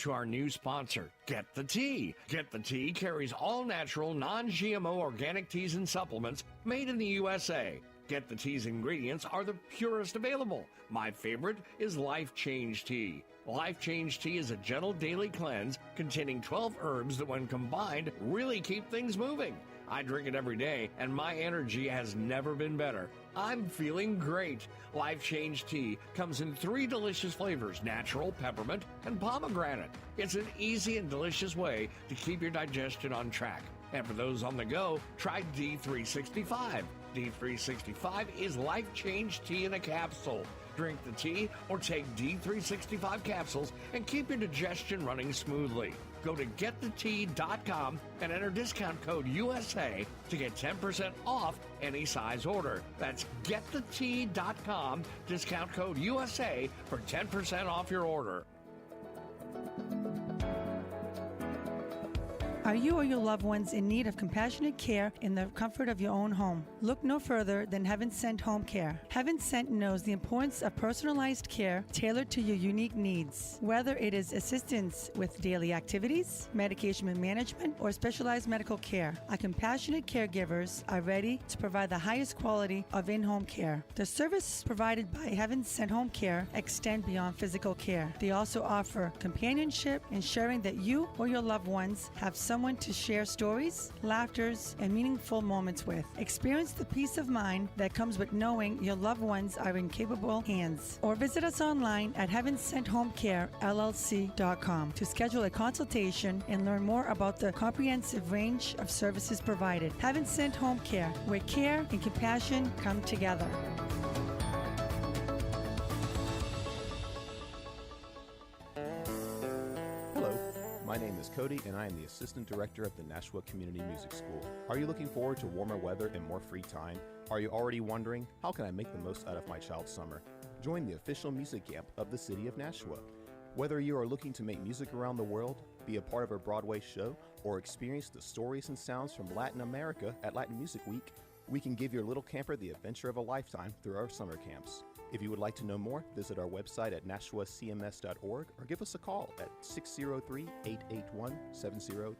to our new sponsor, Get the Tea. Get the Tea carries all natural, non-GMO organic teas and supplements made in the USA. Get the Tea's ingredients are the purest available. My favorite is Life Change Tea. Life Change Tea is a gentle daily cleanse containing 12 herbs that, when combined, really keep things moving. I drink it every day, and my energy has never been better. I'm feeling great. Life Change Tea comes in 3 delicious flavors: natural, peppermint, and pomegranate. It's an easy and delicious way to keep your digestion on track. And for those on the go, try D365. D365 is Life Change Tea in a capsule. Drink the tea or take D365 capsules and keep your digestion running smoothly. Go to getthetea.com and enter discount code USA to get 10% off any size order. That's getthetea.com, discount code USA for 10% off your order. Are you or your loved ones in need of compassionate care in the comfort of your own home? Look no further than Heaven Sent Home Care. Heaven Sent knows the importance of personalized care tailored to your unique needs. Whether it is assistance with daily activities, medication management, or specialized medical care, our compassionate caregivers are ready to provide the highest quality of in-home care. The services provided by Heaven Sent Home Care extend beyond physical care. They also offer companionship, ensuring that you or your loved ones have someone to share stories, laughters, and meaningful moments with. Experience the peace of mind that comes with knowing your loved ones are in capable hands. Or visit us online at heavensenthomecarellc.com to schedule a consultation and learn more about the comprehensive range of services provided. Heaven Sent Home Care, where care and compassion come together. My name is Cody, and I am the Assistant Director of the Nashua Community Music School. Are you looking forward to warmer weather and more free time? Are you already wondering, how can I make the most out of my child's summer? Join the official music camp of the City of Nashua. Whether you are looking to make music around the world, be a part of a Broadway show, or experience the stories and sounds from Latin America at Latin Music Week, we can give your little camper the adventure of a lifetime through our summer camps. If you would like to know more, visit our website at nashuacms.org or give us a call at 603-881-7030.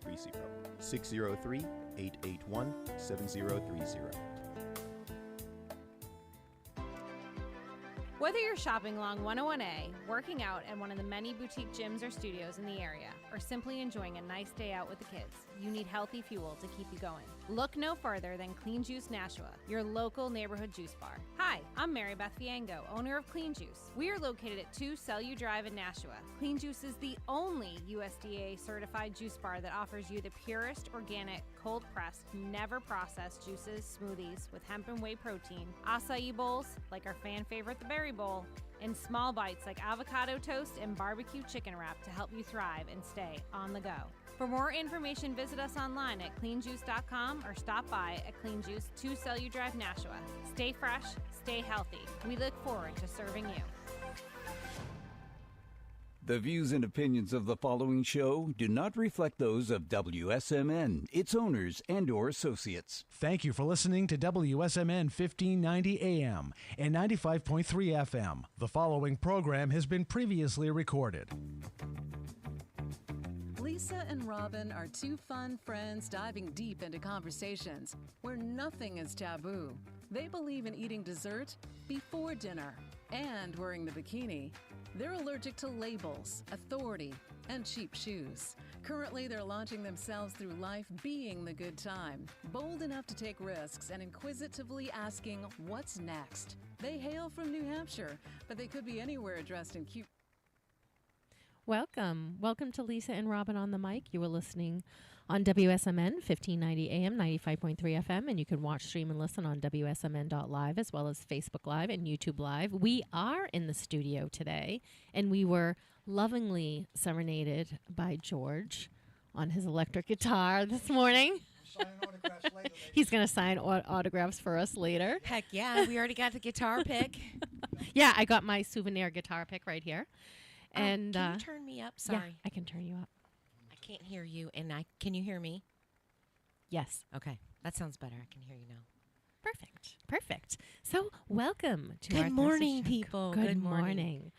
603-881-7030. Whether you're shopping along 101A, working out at one of the many boutique gyms or studios in the area, or simply enjoying a nice day out with the kids, you need healthy fuel to keep you going. Look no further than Clean Juice Nashua, your local neighborhood juice bar. Hi, I'm Mary Beth Fiango, owner of Clean Juice. We are located at 2 Cellu Drive in Nashua. Clean Juice is the only USDA certified juice bar that offers you the purest, organic, cold-pressed, never processed juices, smoothies with hemp and whey protein, acai bowls like our fan favorite, the berry bowl, and small bites like avocado toast and barbecue chicken wrap to help you thrive and stay on the go. For more information, visit us online at cleanjuice.com or stop by at Clean Juice, 2 Cellu Drive, Nashua. Stay fresh, stay healthy. We look forward to serving you. The views and opinions of the following show do not reflect those of WSMN, its owners, and/or associates. Thank you for listening to WSMN 1590 AM and 95.3 FM. The following program has been previously recorded. Lisa and Robyn are two fun friends diving deep into conversations where nothing is taboo. They believe in eating dessert before dinner and wearing the bikini. They're allergic to labels, authority, and cheap shoes. Currently, they're launching themselves through life being the good time, bold enough to take risks and inquisitively asking, what's next? They hail from New Hampshire, but they could be anywhere dressed in cute. Welcome to Lisa and Robyn on the mic. You were listening on WSMN 1590 AM, 95.3 FM, and you can watch, stream, and listen on WSMN.live as well as Facebook Live and YouTube Live. We are in the studio today, and we were lovingly serenaded by George on his electric guitar this morning. He's going to sign autographs for us later. Heck yeah, we already got the guitar pick. Yeah, I got my souvenir guitar pick right here. And can you turn me up? Sorry. Yeah, I can turn you up. I can't hear you, and can you hear me? Yes. Okay, that sounds better. I can hear you now. Perfect. So, welcome to our Good Thursday morning, show. people. Good morning.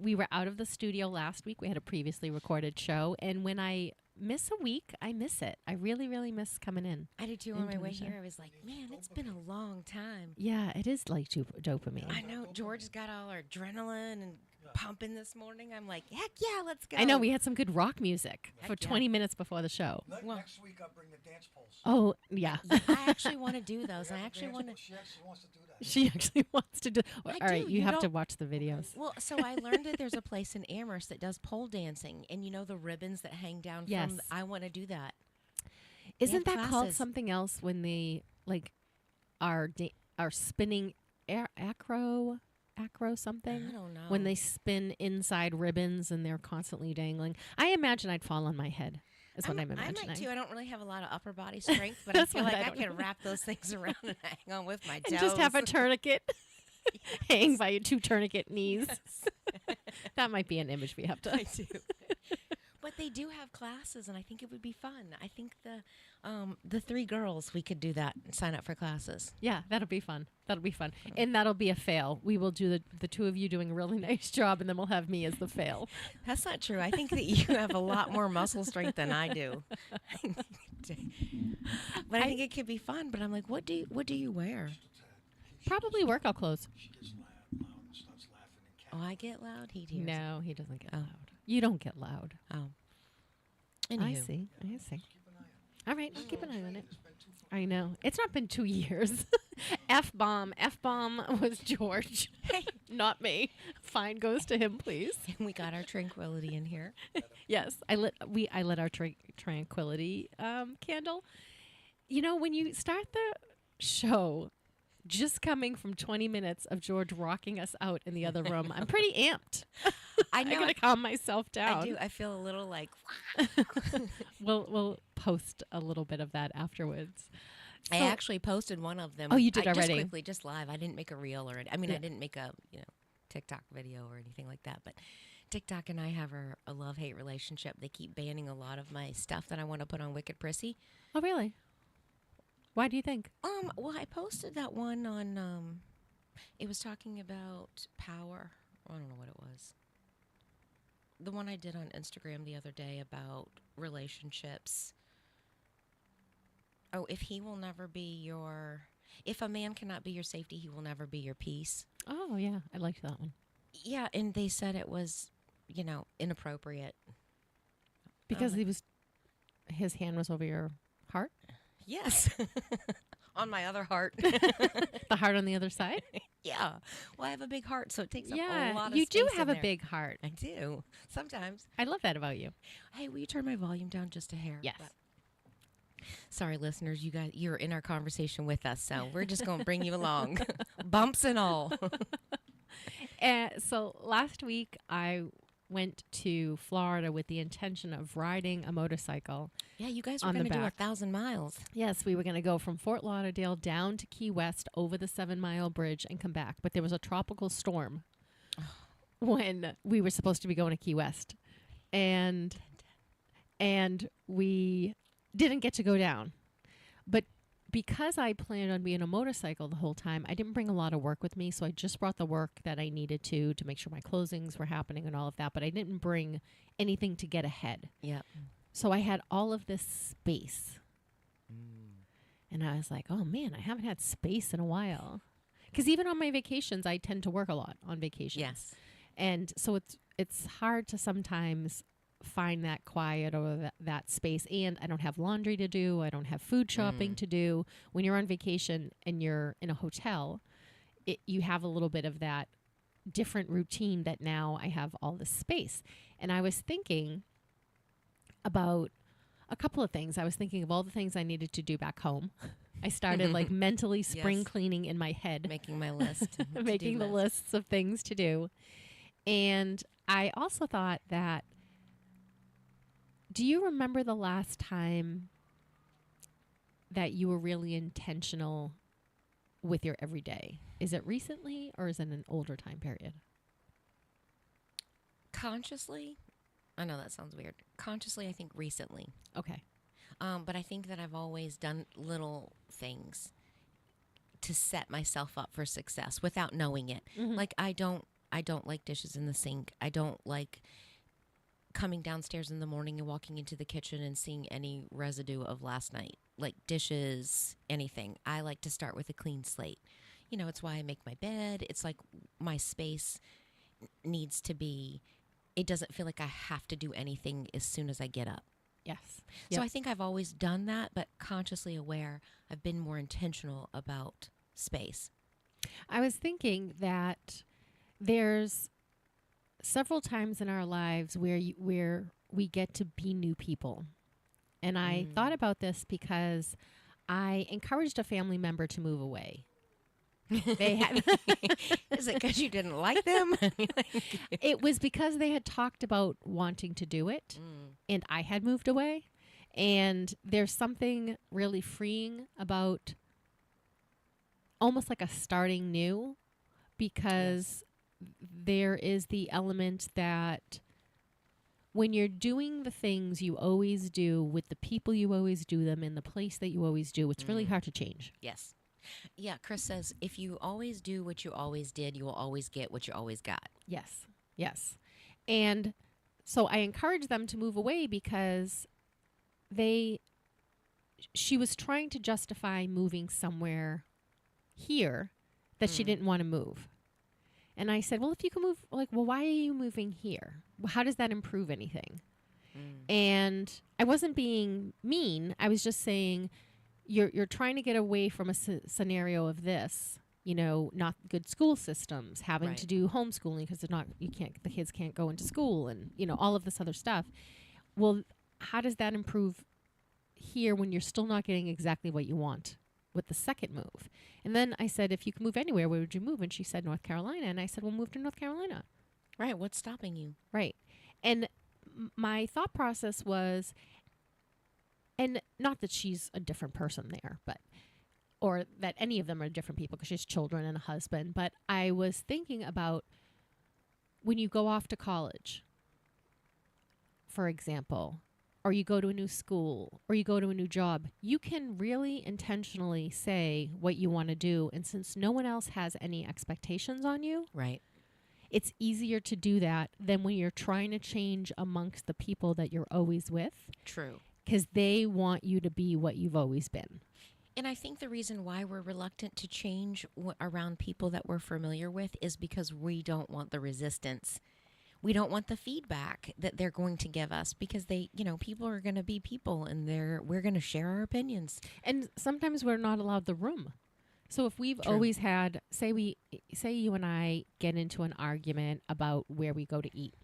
We were out of the studio last week. We had a previously recorded show, and when I miss a week, I miss it. I really, really miss coming in. I did too. And On my doing way the show. here, I was like, man, it's been a long time. Yeah, it is like dopamine. I know. George's got all our adrenaline and pumping this morning. I'm like, heck yeah, let's go. I know we had some good rock music for Heck yeah. 20 minutes before the show. Next week I'll bring the dance poles. Oh, yeah. I actually want to do those. I actually want to. She actually wants to do that. She actually wants to do. All I right, do. you You have to don't- watch the videos. Well, so I learned that there's a place in Amherst that does pole dancing, and you know the ribbons that hang down Yes. from. I want to do that. Isn't have that called classes. something else when they are spinning acro something? I don't know. When they spin inside ribbons and they're constantly dangling. I imagine I'd fall on my head. Is what I'm I imagining. might too. I don't really have a lot of upper body strength, but I That's feel what like I I don't can know. wrap those things around and hang on with my toes. And just have a tourniquet hang by your 2 tourniquet knees. That might be an image we have to. I do. But they do have classes, and I think it would be fun. I think the 3 girls, we could do that and sign up for classes. Yeah, that'll be fun. And that'll be a fail. We will do the 2 of you doing a really nice job, and then we'll have me as the fail. That's not true. I think that you have a lot more muscle strength than I do. But I think it could be fun. But I'm like, what do you wear? Probably workout clothes. She gets loud and starts laughing and Oh, I get loud. He hears. No, he doesn't get Oh. loud. You don't get loud. Oh. I Anywho. see. All right, I'll keep an eye on it. I know. It's not been 2 years. F-bomb was George, not me. Fine goes to him, please. And we got our tranquility in here. Yes, I lit our tranquility candle. You know, when you start the show, just coming from 20 minutes of George rocking us out in the other room, I'm pretty amped. I know. I gotta calm myself down. I do. I feel a little like. We'll post a little bit of that afterwards. I So- actually posted one of them. Oh, you did Just already? quickly, just live. I didn't make a reel or. I mean, Yeah. I didn't make a TikTok video or anything like that. But TikTok and I have a love-hate relationship. They keep banning a lot of my stuff that I want to put on Wicked Prissy. Oh, really? Why do you think? Well, I posted that one on. It was talking about power. I don't know what it was. The one I did on Instagram the other day about relationships. Oh, if a man cannot be your safety, he will never be your peace. Oh, yeah. I liked that one. Yeah, and they said it was, inappropriate. Because his hand was over your heart? Yes. On my other heart. The heart on the other side? Yeah. Well, I have a big heart, so it takes up a Yeah, lot of you do space have in a there. big heart. I do. Sometimes. I love that about you. Hey, will you turn my volume down just a hair? Yes. Sorry, listeners, you're in our conversation with us, so we're just going to bring you along, bumps and all. So last week I went to Florida with the intention of riding a motorcycle. Yeah, you guys were On the going to do back. 1,000 miles. Yes, we were going to go from Fort Lauderdale down to Key West over the 7 Mile Bridge and come back. But there was a tropical storm when we were supposed to be going to Key West. And we didn't get to go down. But because I planned on being a motorcycle the whole time, I didn't bring a lot of work with me. So I just brought the work that I needed to make sure my closings were happening and all of that. But I didn't bring anything to get ahead. Yep. So I had all of this space. And I was like, oh, man, I haven't had space in a while. Because even on my vacations, I tend to work a lot on vacations. Yes. And so it's hard to sometimes find that quiet or that space. And I don't have laundry to do. I don't have food shopping to do. When you're on vacation and you're in a hotel, you have a little bit of that different routine that now I have all this space. And I was thinking about a couple of things. I was thinking of all the things I needed to do back home. I started like mentally spring Yes. cleaning in my head. Making my list. Making the lists of things to do. And I also thought that, do you remember the last time that you were really intentional with your everyday? Is it recently or is it an older time period? Consciously, I know that sounds weird. Consciously, I think recently. Okay. But I think that I've always done little things. to set myself up for success without knowing it. Like I don't like dishes in the sink. I don't like coming downstairs in the morning and walking into the kitchen and seeing any residue of last night, like dishes, anything. I like to start with a clean slate. You know, it's why I make my bed. It's like my space needs to be, it doesn't feel like I have to do anything as soon as I get up. Yes. So I think I've always done that, but consciously aware, I've been more intentional about space. I was thinking that there's several times in our lives where we get to be new people. And I thought about this because I encouraged a family member to move away. They had Is it because you didn't like them? It was because they had talked about wanting to do it, and I had moved away. And there's something really freeing about almost like a starting new, because there is the element that when you're doing the things you always do with the people you always do them in the place that you always do, it's really hard to change. Yes. Yeah, Chris says, if you always do what you always did, you will always get what you always got. Yes, yes. And so I encouraged them to move away because she was trying to justify moving somewhere here that she didn't want to move. And I said, well, if you can move, well, why are you moving here? Well, how does that improve anything? And I wasn't being mean. I was just saying, you're trying to get away from a scenario of this, not good school systems, having to do homeschooling because the kids can't go into school and, all of this other stuff. Well, how does that improve here when you're still not getting exactly what you want with the second move? And then I said, if you could move anywhere, where would you move? And she said, North Carolina. And I said, well, move to North Carolina. Right. What's stopping you? Right. And my thought process was, and not that she's a different person there, or that any of them are different people because she has children and a husband. But I was thinking about when you go off to college, for example, or you go to a new school, or you go to a new job, you can really intentionally say what you want to do. And since no one else has any expectations on you, right, it's easier to do that than when you're trying to change amongst the people that you're always with. True. Because they want you to be what you've always been. And I think the reason why we're reluctant to change around people that we're familiar with is because we don't want the resistance. We don't want the feedback that they're going to give us because people are going to be people and we're going to share our opinions. And sometimes we're not allowed the room. So if we've always had, say you and I get into an argument about where we go to eat.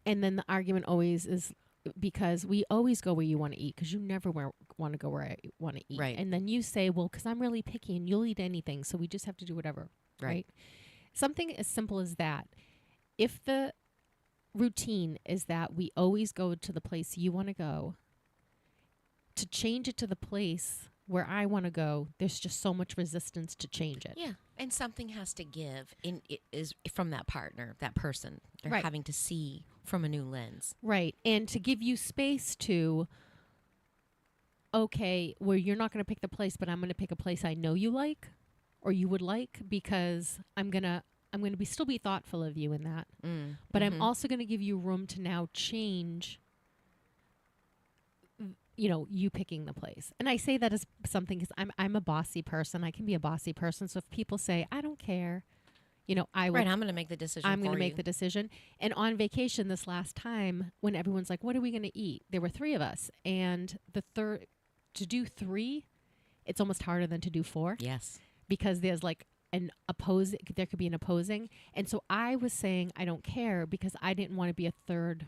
And then the argument always is because we always go where you want to eat because you never want to go where I want to eat. Right. And then you say, well, because I'm really picky and you'll eat anything, so we just have to do whatever. Right. Something as simple as that. If the routine is that we always go to the place you want to go, to change it to the place where I want to go, there's just so much resistance to change it. Yeah, and something has to give it is from that partner, that person. They're having to see from a new lens. Right, and to give you space to, okay, well, you're not going to pick the place, but I'm going to pick a place I know you like or you would like because I'm going to still be thoughtful of you in that. But I'm also going to give you room to now change you picking the place. And I say that as something because I'm a bossy person. I can be a bossy person. So if people say, I don't care, I will. Right, I'm going to make the decision. I'm going to make the decision. And on vacation this last time, when everyone's like, what are we going to eat? There were 3 of us. And to do 3, it's almost harder than to do 4. Yes. Because there's like there could be an opposing. And so I was saying, I don't care because I didn't want to be a third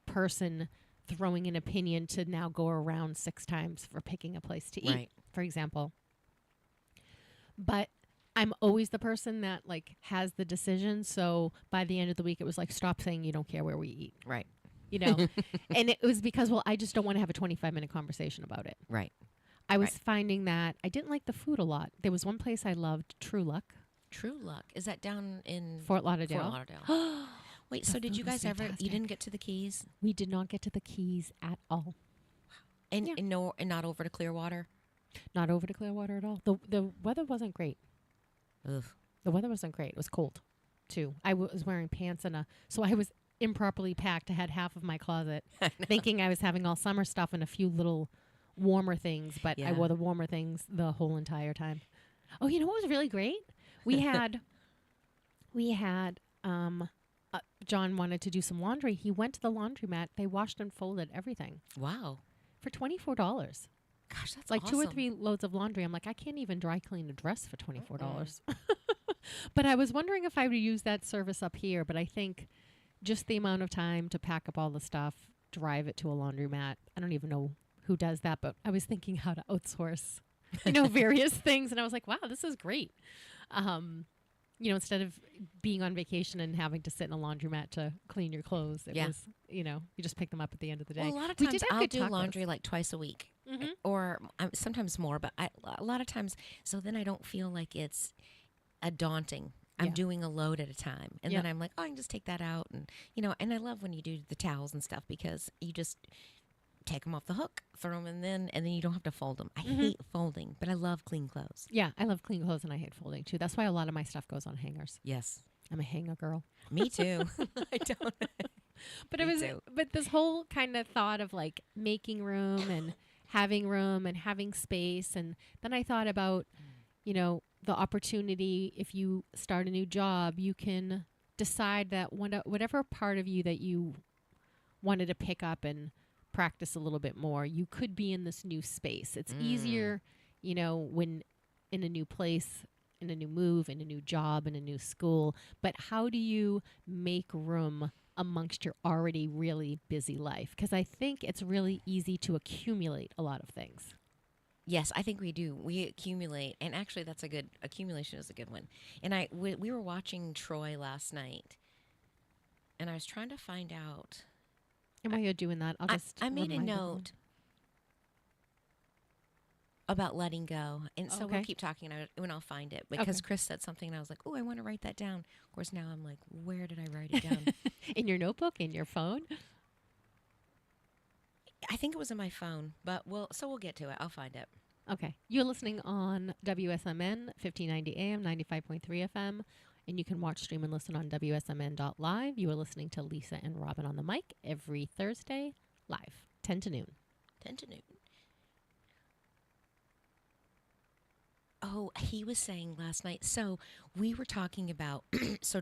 person throwing an opinion to now go around 6 times for picking a place to eat, for example. But I'm always the person that has the decision. So by the end of the week, it was like, stop saying you don't care where we eat. Right. And it was because, I just don't want to have a 25-minute conversation about it. Right. I was finding that I didn't like the food a lot. There was one place I loved, True Luck. True Luck. Is that down in Fort Lauderdale? Fort Lauderdale. Wait, so did you guys you didn't get to the Keys? We did not get to the Keys at all. And not over to Clearwater? Not over to Clearwater at all. The weather wasn't great. Ugh. The weather wasn't great. It was cold, too. I was wearing pants so I was improperly packed. I had half of my closet thinking I was having all summer stuff and a few little warmer things, but I wore the warmer things the whole entire time. Oh, you know what was really great? We had John wanted to do some laundry. He went to the laundromat. They washed and folded everything. Wow. For $24. Gosh, that's like awesome. 2 or 3 loads of laundry. I'm like, I can't even dry clean a dress for $24. But I was wondering if I would use that service up here. But I think just the amount of time to pack up all the stuff, drive it to a laundromat. I don't even know who does that, but I was thinking how to outsource, various things. And I was like, wow, this is great. Instead of being on vacation and having to sit in a laundromat to clean your clothes, it was, you just pick them up at the end of the day. Well, a lot of We times did have I'll good do tacos. laundry like twice a week, or sometimes more. But a lot of times, so then I don't feel like it's a daunting. I'm doing a load at a time, and then I'm like, oh, I can just take that out, and and I love when you do the towels and stuff because you just take them off the hook, throw them in, and then you don't have to fold them. I hate folding, but I love clean clothes. Yeah, I love clean clothes and I hate folding too. That's why a lot of my stuff goes on hangers. Yes, I'm a hanger girl. me too. I don't. But but this whole kind of thought of like making room and having space, and then I thought about, the opportunity. If you start a new job, you can decide that whatever part of you that you wanted to pick up and practice a little bit more, you could be in this new space. It's easier, when in a new place, in a new move, in a new job, in a new school. But how do you make room amongst your already really busy life? Because I think it's really easy to accumulate a lot of things. Yes, I think we do. We accumulate, and actually, accumulation is a good one. And we were watching Troy last night, and I was trying to find out. And while you're doing that, I made a note about letting go, and so we'll keep talking when I'll find it, because Chris said something, and I was like, oh, I want to write that down. Of course, now I'm like, where did I write it down? In your notebook, in your phone? I think it was in my phone, but we'll get to it. I'll find it. Okay. You're listening on WSMN 1590 AM, 95.3 FM, and you can watch, stream, and listen on WSMN.live. You are listening to Lisa and Robyn on the mic every Thursday, live, 10 to noon. 10 to noon. Oh, he was saying last night. So we were talking about,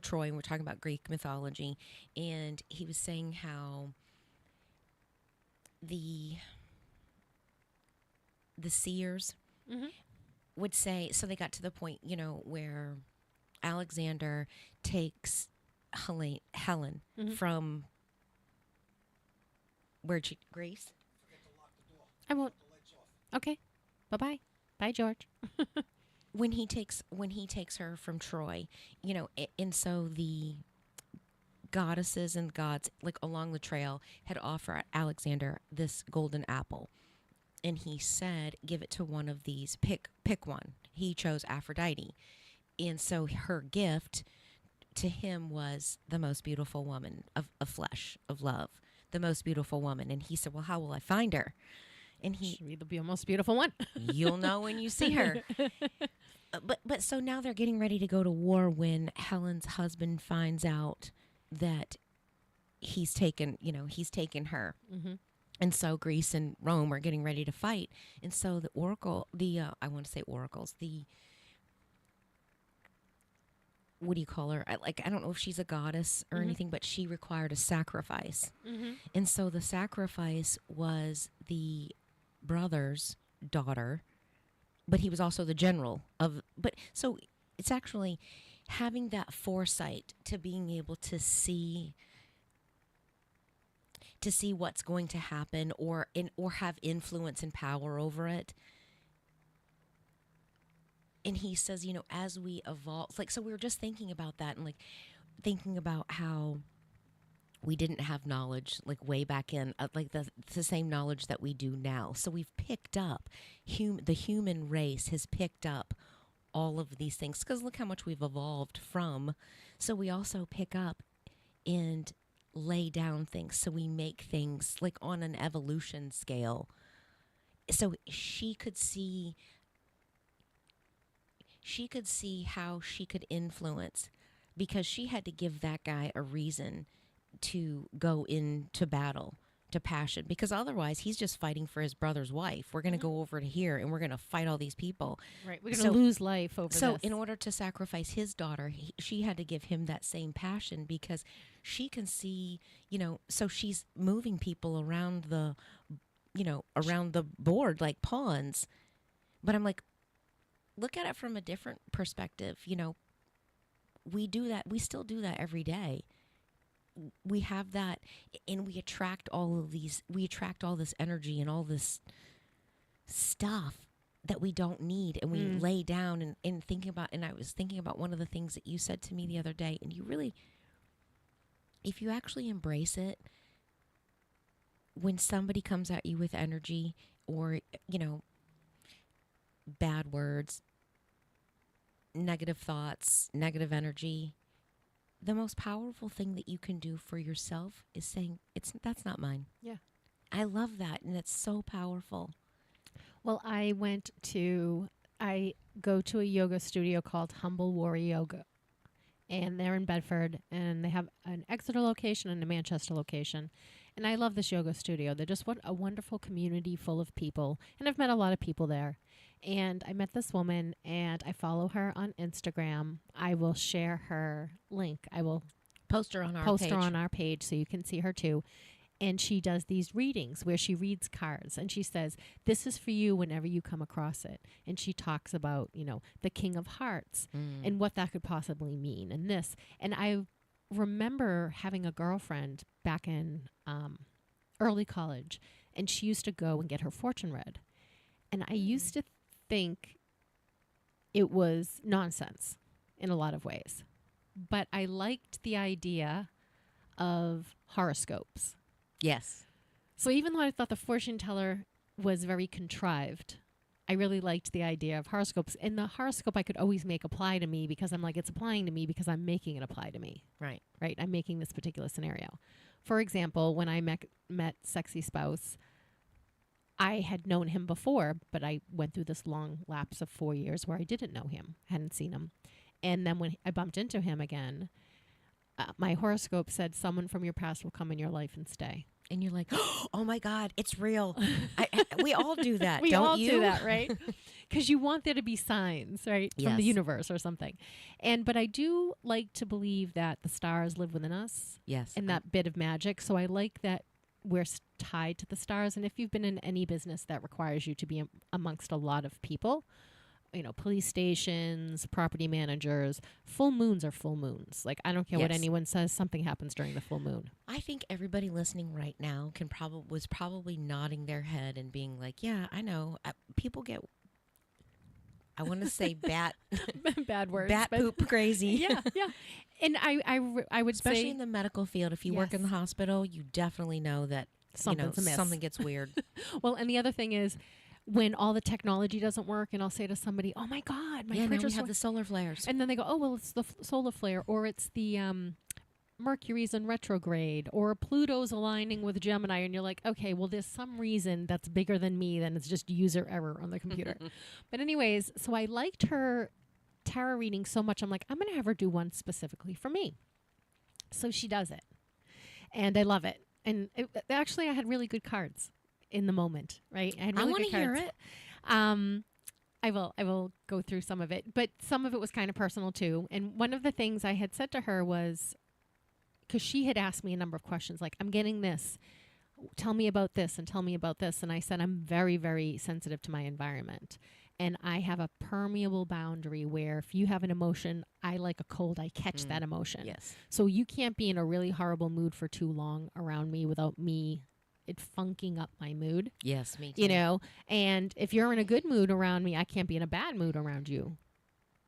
Troy, and we're talking about Greek mythology, and he was saying how the seers would say, so they got to the point, where Alexander takes Helen from Greece. I won't. Okay. Bye-bye. Bye, George. When he takes her from Troy, and so the goddesses and gods, like along the trail, had offered Alexander this golden apple, and he said, give it to one of these, pick one. He chose Aphrodite, and so her gift to him was the most beautiful woman of flesh, of love, the most beautiful woman. And he said, well, how will I find her? And she'll be the most beautiful one. You'll know when you see her. But so now they're getting ready to go to war when Helen's husband finds out that he's taken her. And so Greece and Rome are getting ready to fight. And so the oracle, I want to say oracles, what do you call her? I don't know if she's a goddess or anything, but she required a sacrifice. And so the sacrifice was the brother's daughter, but he was also the general so it's actually having that foresight to being able to see what's going to happen or have influence and power over it. And he says, as we evolve, so we were just thinking about that and thinking about how we didn't have knowledge way back in, the same knowledge that we do now. So we've picked up, the human race has picked up all of these things because look how much we've evolved from. So we also pick up and lay down things. So we make things on an evolution scale. so she could see how she could influence, because she had to give that guy a reason to go into battle, to passion, because otherwise he's just fighting for his brother's wife. We're going to go over to here and we're going to fight all these people. Right. We're going to lose life over So this. in order to sacrifice his daughter, she had to give him that same passion, because she can see, so she's moving people around around the board like pawns. But I'm like, look at it from a different perspective. We do that. We still do that every day. We have that, and we attract all this energy and all this stuff that we don't need, and we lay down and thinking about, and I was thinking about one of the things that you said to me the other day, and you really, if you actually embrace it, when somebody comes at you with energy or, bad words, negative thoughts, negative energy, the most powerful thing that you can do for yourself is saying, that's not mine. Yeah. I love that, and it's so powerful. Well, I go to a yoga studio called Humble Warrior Yoga, and they're in Bedford, and they have an Exeter location and a Manchester location. And I love this yoga studio. They're just a wonderful community full of people, and I've met a lot of people there. And I met this woman, and I follow her on Instagram. I will share her link. I will post her on our page so you can see her too. And she does these readings where she reads cards, and she says, this is for you whenever you come across it. And she talks about, the King of Hearts and what that could possibly mean and this. And I remember having a girlfriend back in early college, and she used to go and get her fortune read. And I used to think it was nonsense in a lot of ways. But I liked the idea of horoscopes. Yes. So even though I thought the fortune teller was very contrived, I really liked the idea of horoscopes. And the horoscope I could always make apply to me, because I'm like, it's applying to me because I'm making it apply to me. Right. Right? I'm making this particular scenario. For example, when I met Sexy Spouse, I had known him before, but I went through this long lapse of 4 years where I didn't know him, hadn't seen him. And then when I bumped into him again, my horoscope said someone from your past will come in your life and stay. And you're like, oh my God, it's real. We all do that, we don't all you? do that, right? Because you want there to be signs, right, from the universe or something. But I do like to believe that the stars live within us. Yes. And that bit of magic. So I like that we're tied to the stars. And if you've been in any business that requires you to be amongst a lot of people, police stations, property managers, full moons are full moons. Like, I don't care what anyone says, something happens during the full moon. I think everybody listening right now was probably nodding their head and being like, yeah, I know. People get, I want to say bad words. Bat poop crazy. Yeah. And I would especially say, in the medical field, if you work in the hospital, you definitely know that something's amiss. Something gets weird. Well, and the other thing is, when all the technology doesn't work, and I'll say to somebody, oh my God, my now we printer's have the solar flares. And then they go, oh, well, it's the solar flare, or it's the Mercury's in retrograde, or Pluto's aligning with Gemini. And you're like, okay, well, there's some reason that's bigger than me, than it's just user error on the computer. But anyways, so I liked her tarot reading so much. I'm like, I'm going to have her do one specifically for me. So she does it. And I love it. And actually, I had really good cards in the moment, right? I want to hear it. I will go through some of it, but some of it was kind of personal too. And one of the things I had said to her was, because she had asked me a number of questions, like, I'm getting this, tell me about this and tell me about this. And I said, I'm very, very sensitive to my environment. And I have a permeable boundary where if you have an emotion, I like a cold, I catch that emotion. Yes. So you can't be in a really horrible mood for too long around me without me it funking up my mood. Yes, me too. And if you're in a good mood around me, I can't be in a bad mood around you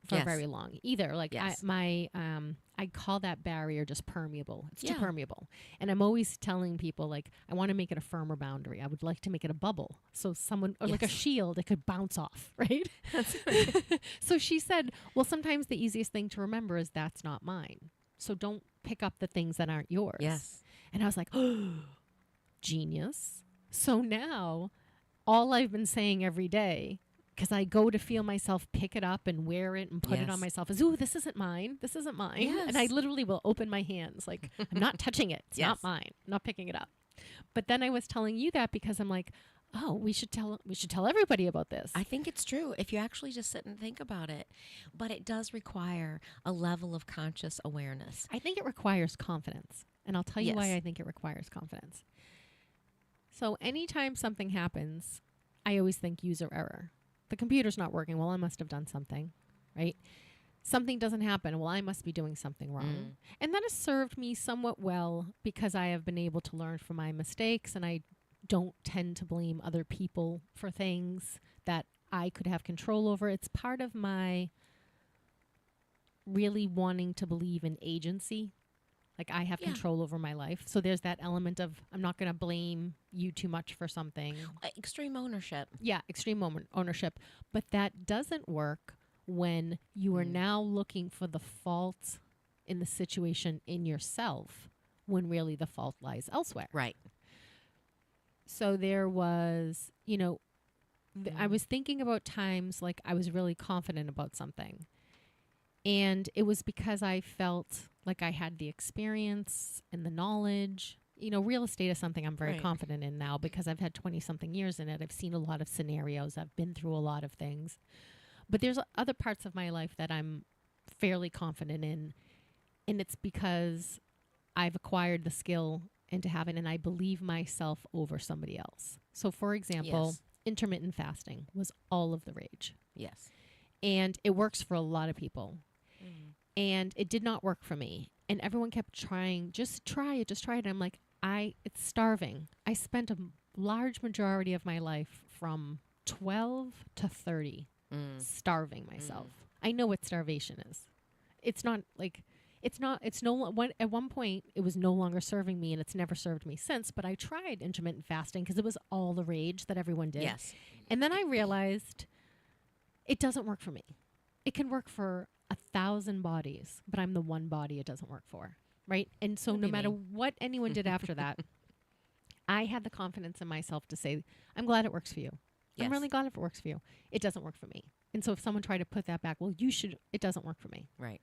for very long either. Like I call that barrier just permeable. It's too permeable. And I'm always telling people, like, I want to make it a firmer boundary. I would like to make it a bubble. So someone, or like a shield, it could bounce off, right? So she said, well, sometimes the easiest thing to remember is that's not mine. So don't pick up the things that aren't yours. Yes. And I was like, oh, genius. So now all I've been saying every day, because I go to feel myself pick it up and wear it and put it on Yes. myself, is, ooh, this isn't mine. This isn't mine. And I Yes. literally will open my hands like, I'm not touching it. It's not Yes. mine. I'm not picking it up. But then I was telling you that because I'm like, oh, we should tell everybody about this. I think it's true if you actually just sit and think about it. But it does require a level of conscious awareness. I think it requires confidence. And I'll tell you why Yes. I think it requires confidence. So anytime something happens, I always think user error. The computer's not working. Well, I must have done something, right? Something doesn't happen. Well, I must be doing something wrong. And that has served me somewhat well because I have been able to learn from my mistakes, and I don't tend to blame other people for things that I could have control over. It's part of my really wanting to believe in agency. Like I have control over my life. So there's that element of I'm not going to blame you too much for something. Extreme ownership. Yeah, extreme ownership. But that doesn't work when you are now looking for the fault in the situation in yourself when really the fault lies elsewhere. Right. So there was, I was thinking about times like I was really confident about something. And it was because I felt like I had the experience and the knowledge. Real estate is something I'm very confident in now because I've had 20-something years in it. I've seen a lot of scenarios. I've been through a lot of things. But there's other parts of my life that I'm fairly confident in. And it's because I've acquired the skill into having, and I believe myself over somebody else. So, for example, intermittent fasting was all of the rage. Yes. And it works for a lot of people. And it did not work for me. And everyone kept trying, just try it. And I'm like, it's starving. I spent a large majority of my life from 12 to 30 starving myself. I know what starvation is. It's not like, at one point it was no longer serving me, and it's never served me since, but I tried intermittent fasting because it was all the rage that everyone did. Yes. And then I realized it doesn't work for me. It can work for 1,000 bodies, but I'm the one body it doesn't work for, right? And so no matter what anyone did after that, I had the confidence in myself to say, I'm glad it works for you. I'm really glad if it works for you. It doesn't work for me. And so if someone tried to put that back, well, it doesn't work for me. Right.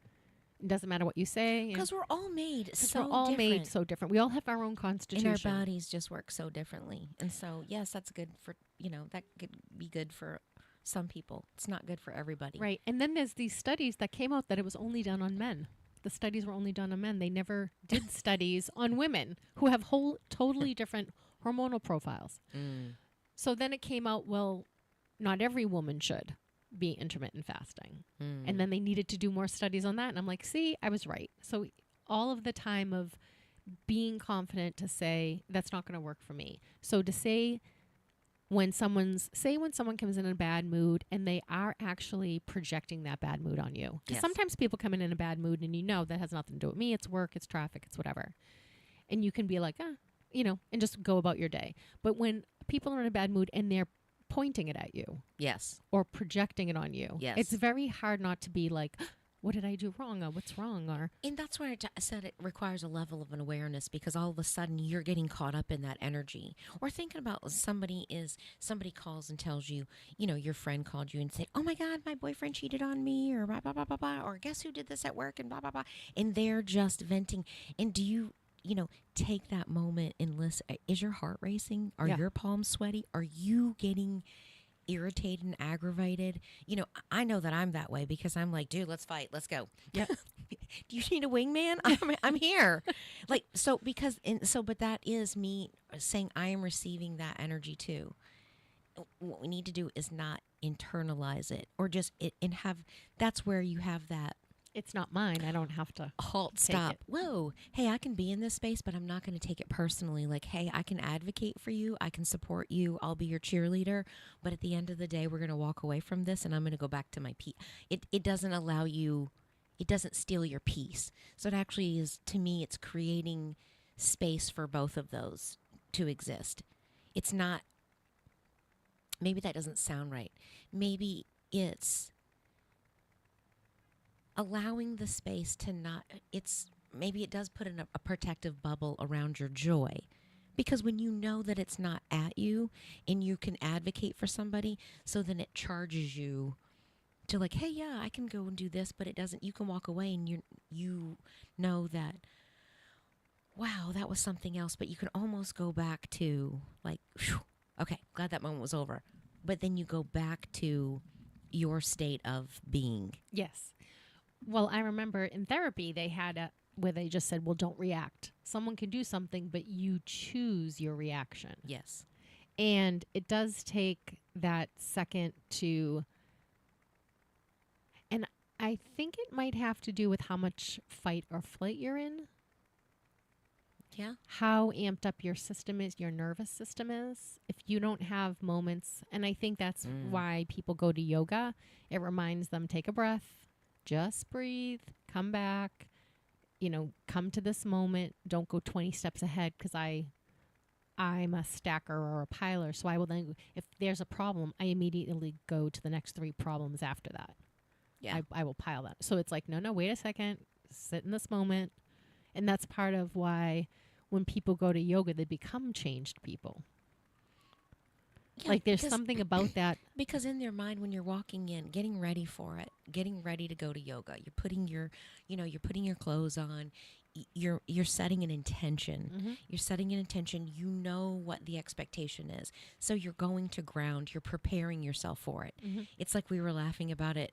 It doesn't matter what you say. Because we're all made so we're all different. made so different. We all have our own constitution. And our bodies just work so differently. And so, yes, that's good for, that could be good for some people. It's not good for everybody. Right. And then there's these studies that came out that it was only done on men. The studies were only done on men. They never did studies on women who have totally different hormonal profiles. So then it came out, well, not every woman should be intermittent fasting. And then they needed to do more studies on that. And I'm like, see, I was right. So all of the time of being confident to say, that's not going to work for me. So to say, when someone comes in a bad mood and they are actually projecting that bad mood on you. Because sometimes people come in a bad mood and that has nothing to do with me. It's work, it's traffic, it's whatever. And you can be like, and just go about your day. But when people are in a bad mood and they're pointing it at you. Yes. Or projecting it on you. Yes. It's very hard not to be like, what did I do wrong? Or what's wrong? And that's why I said it requires a level of an awareness, because all of a sudden you're getting caught up in that energy. Or thinking about somebody calls and tells you, your friend called you and say, oh my God, my boyfriend cheated on me, or blah, blah, blah, blah, blah, or guess who did this at work, and blah, blah, blah. And they're just venting. And do you, take that moment and listen? Is your heart racing? Are your palms sweaty? Are you getting irritated and aggravated? I know that I'm that way, because I'm like, dude, let's fight. Let's go. Yep. Do you need a wingman? I'm here. But that is me saying I am receiving that energy too. What we need to do is not internalize it, or just that's where you have that. It's not mine. I don't have to Stop. Whoa. Hey, I can be in this space, but I'm not going to take it personally. Like, hey, I can advocate for you. I can support you. I'll be your cheerleader. But at the end of the day, we're going to walk away from this, and I'm going to go back to my peace. It doesn't allow you, it doesn't steal your peace. So it actually is, to me, it's creating space for both of those to exist. It's not, maybe that doesn't sound right. Maybe it's allowing the space to not, maybe it does put in a protective bubble around your joy, Because when you know that it's not at you and you can advocate for somebody, so then it charges you to like, hey, yeah, I can go and do this, but it doesn't. You can walk away and you know that, wow, that was something else. But you can almost go back to like, whew, okay, glad that moment was over. But then you go back to your state of being. Yes. Well, I remember in therapy they had where they just said, well, don't react. Someone can do something, but you choose your reaction. Yes. And it does take that second to, and I think it might have to do with how much fight or flight you're in. Yeah. How amped up your system is, your nervous system is. If you don't have moments, and I think that's why people go to yoga. It reminds them, take a breath, just breathe, come back, come to this moment. Don't go 20 steps ahead, because I'm a stacker or a piler. So I will then, if there's a problem, I immediately go to the next 3 problems after that. Yeah. I will pile that. So it's like, no, wait a second, sit in this moment. And that's part of why when people go to yoga, they become changed people. Yeah, like there's something about that. Because in their mind, when you're walking in, getting ready for it, getting ready to go to yoga, you're putting your clothes on, you're setting an intention. Mm-hmm. You're setting an intention. You know what the expectation is. So you're going to ground. You're preparing yourself for it. Mm-hmm. It's like we were laughing about it,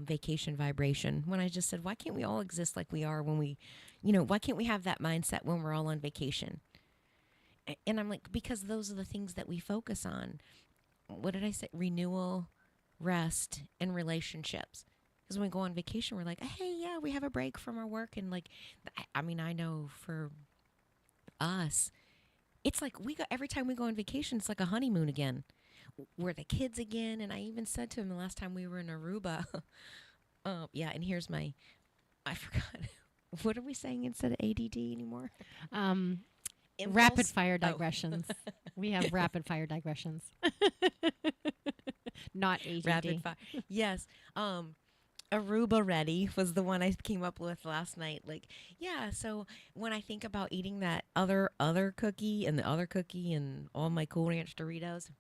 vacation vibration, when I just said, why can't we all exist like we are when we, why can't we have that mindset when we're all on vacation? And I'm like, because those are the things that we focus on. What did I say? Renewal, rest, and relationships. Because when we go on vacation, we're like, hey, yeah, we have a break from our work. And like, I know for us, it's like every time we go on vacation, it's like a honeymoon again. We're the kids again. And I even said to him the last time we were in Aruba, and here's I forgot. What are we saying instead of ADD anymore? Rapid fire digressions. We have rapid fire digressions. Not ADD. Rapid fire. Yes. Aruba ready was the one I came up with last night. Like, yeah, so when I think about eating that other cookie and the other cookie and all my Cool Ranch Doritos,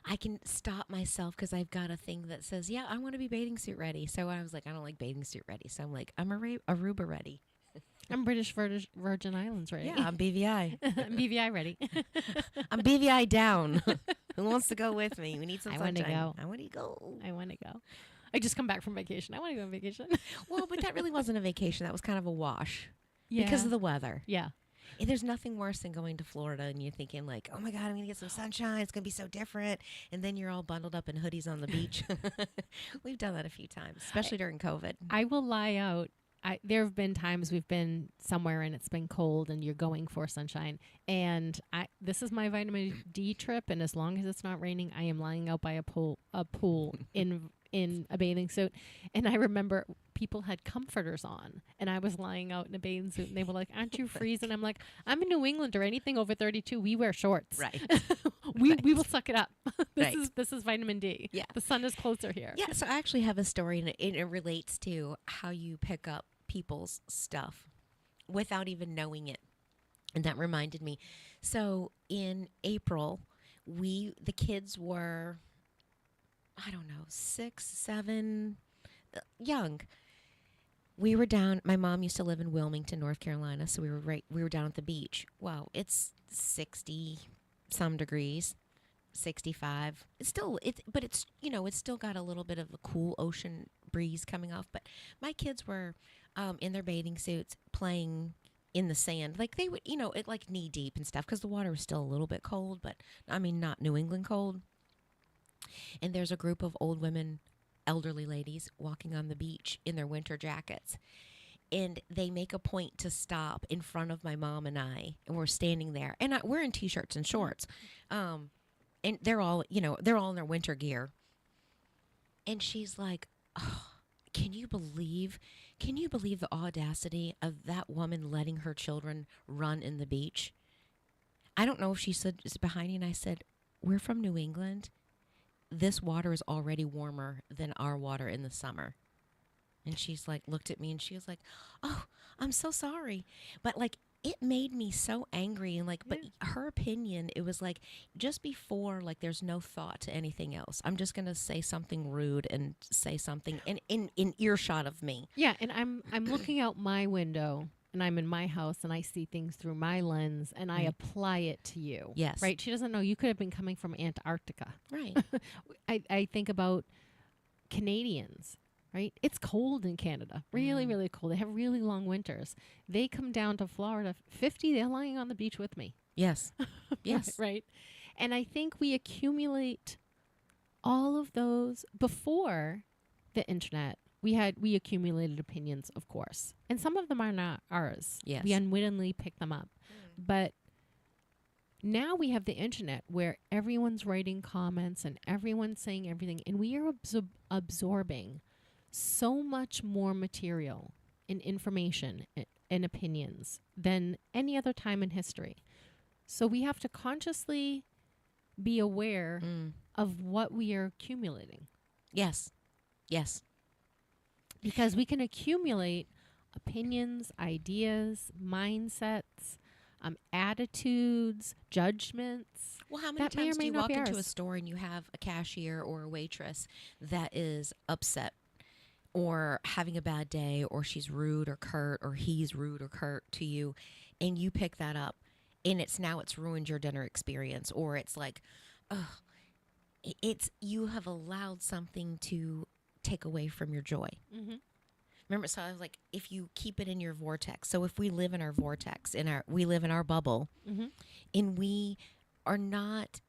I can stop myself because I've got a thing that says, yeah, I want to be bathing suit ready. So I was like, I don't like bathing suit ready. So I'm like, I'm Aruba ready. I'm British Virgin Islands ready. Yeah, I'm BVI. I'm BVI ready. I'm BVI down. Who wants to go with me? We need some sunshine. I want to go. I want to go. I just come back from vacation. I want to go on vacation. Well, but that really wasn't a vacation. That was kind of a wash. Yeah. Because of the weather. Yeah. And there's nothing worse than going to Florida and you're thinking like, oh my God, I'm going to get some sunshine. It's going to be so different. And then you're all bundled up in hoodies on the beach. We've done that a few times, especially during COVID. I will lie out. There have been times we've been somewhere and it's been cold and you're going for sunshine. And this is my vitamin D trip. And as long as it's not raining, I am lying out by a pool in a bathing suit. And I remember people had comforters on and I was lying out in a bathing suit and they were like, aren't you freezing? I'm like, I'm in New England or anything over 32. We wear shorts. Right. We will suck it up. This is vitamin D. Yeah. The sun is closer here. Yeah. So I actually have a story and it relates to how you pick up people's stuff without even knowing it. And that reminded me. So in April, the kids were, I don't know, 6, 7, young. We were down. My mom used to live in Wilmington, North Carolina, so we were down at the beach. Wow, it's 60 some degrees, 65. It's still still got a little bit of a cool ocean breeze coming off. But my kids were in their bathing suits playing in the sand, like they would, it like knee deep and stuff because the water was still a little bit cold, but I mean not New England cold. And there's a group of old women, elderly ladies, walking on the beach in their winter jackets. And they make a point to stop in front of my mom and I. And we're standing there. And we're in T-shirts and shorts. And they're all in their winter gear. And she's like, oh, can you believe the audacity of that woman letting her children run in the beach? I don't know if she said it's behind you. And I said, we're from New England. This water is already warmer than our water in the summer. And she's like, looked at me and she was like, oh, I'm so sorry. But like, it made me so angry. And like, but her opinion, it was like just before, like, there's no thought to anything else. I'm just going to say something rude and say something in earshot of me. Yeah, and I'm looking out my window and I'm in my house and I see things through my lens and I apply it to you. Yes. Right? She doesn't know you could have been coming from Antarctica. Right. I think about Canadians, right? It's cold in Canada. Really, really cold. They have really long winters. They come down to Florida 50, they're lying on the beach with me. Yes. Yes. Right. And I think we accumulate all of those before the internet. We accumulated opinions, of course. And some of them are not ours. Yes. We unwittingly pick them up. But now we have the internet where everyone's writing comments and everyone's saying everything. And we are absorbing so much more material and information and opinions than any other time in history. So we have to consciously be aware of what we are accumulating. Yes. Yes. Because we can accumulate opinions, ideas, mindsets, attitudes, judgments. Well, how many that may or times do may you not walk be into a ours. store and you have a cashier or a waitress that is upset or having a bad day, or she's rude or curt, or he's rude or curt to you, and you pick that up, and it's ruined your dinner experience, or it's like, you have allowed something to take away from your joy. Mm-hmm. Remember, so I was like, if you keep it in your vortex. So if we live in our vortex, we live in our bubble, and we are not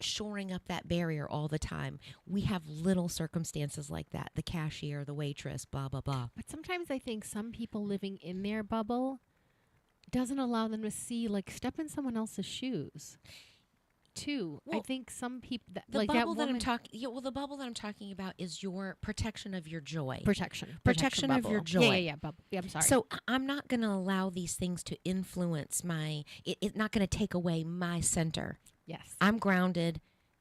shoring up that barrier all the time. We have little circumstances like that. The cashier, the waitress, blah, blah, blah. But sometimes I think some people living in their bubble doesn't allow them to see, like, step in someone else's shoes. Too. Well, I think some people The like bubble that that I'm woman- talking, the bubble that I'm talking about is your protection of your joy. protection of bubble. your joy. Yeah, bubble. Yeah, I'm sorry. So I'm not going to allow these things to influence it's not going to take away my center. yes, I'm grounded.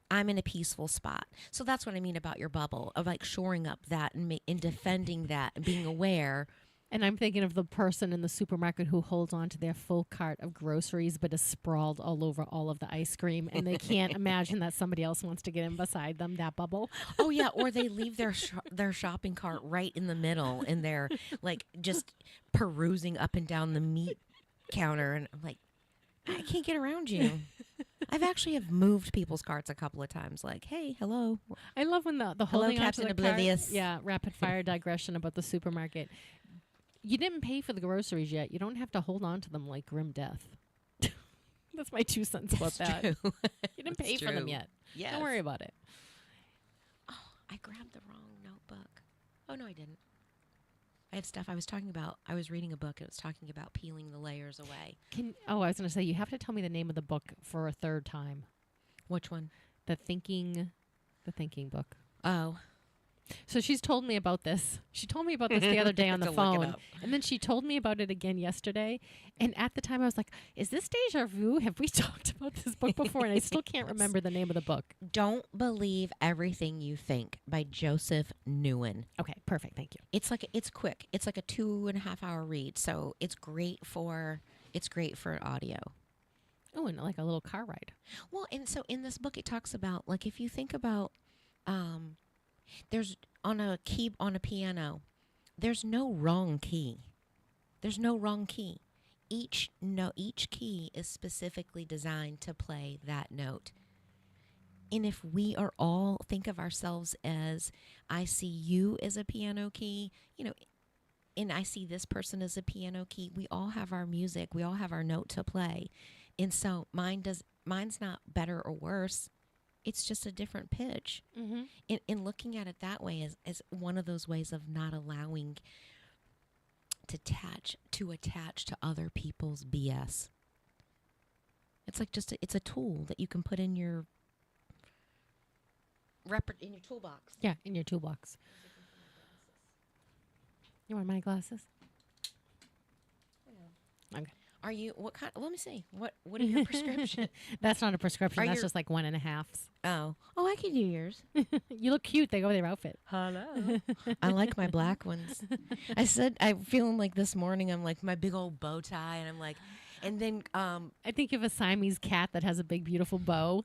I'm in a peaceful spot. So that's what I mean about your bubble, of like shoring up that and defending that and being aware. and I'm thinking of the person in the supermarket who holds on to their full cart of groceries, but is sprawled all over all of the ice cream, and they can't imagine that somebody else wants to get in beside them. That bubble. Oh yeah, or they leave their shopping cart right in the middle, and they're like just perusing up and down the meat counter, and I'm like, I can't get around you. I've actually have moved people's carts a couple of times. Like, hey, hello. I love when the Hello, holding on to Captain the Oblivious. Cart, yeah, rapid fire digression about the supermarket. You didn't pay for the groceries yet. You don't have to hold on to them like grim death. That's my 2 cents about that. True. You didn't pay for them yet. Yes. Don't worry about it. Oh, I grabbed the wrong notebook. Oh, no, I didn't. I have stuff I was talking about. I was reading a book, and it was talking about peeling the layers away. I was going to say, you have to tell me the name of the book for a third time. Which one? The thinking book. Oh. So she's told me about this. She told me about this the other day on the To look it phone. up. And then she told me about it again yesterday. And at the time I was like, is this deja vu? Have we talked about this book before? And I still can't remember the name of the book. Don't Believe Everything You Think by Joseph Newen. Okay, perfect. Thank you. It's quick. It's like a 2.5 hour read. So it's great for audio. Oh, and like a little car ride. Well, and so in this book, it talks about, like, if you think about, there's on a piano, there's no wrong key. There's no wrong key. Each key is specifically designed to play that note. And if we are all think of ourselves as, I see you as a piano key, and I see this person as a piano key, we all have our music, we all have our note to play. And so mine's not better or worse. It's just a different pitch. Mm-hmm. And looking at it that way is one of those ways of not allowing to attach to other people's BS. It's like it's a tool that you can put in your toolbox. Yeah, in your toolbox. You want my glasses? Okay. Are you, what kind, let me see. What are your prescription? That's not a prescription. Are That's your- just like 1.5s. Oh, I can do yours. You look cute. They go with your outfit. Hello. I like my black ones. I said, I'm feeling like this morning, I'm like my big old bow tie, and I'm like, and then, I think of a Siamese cat that has a big, beautiful bow.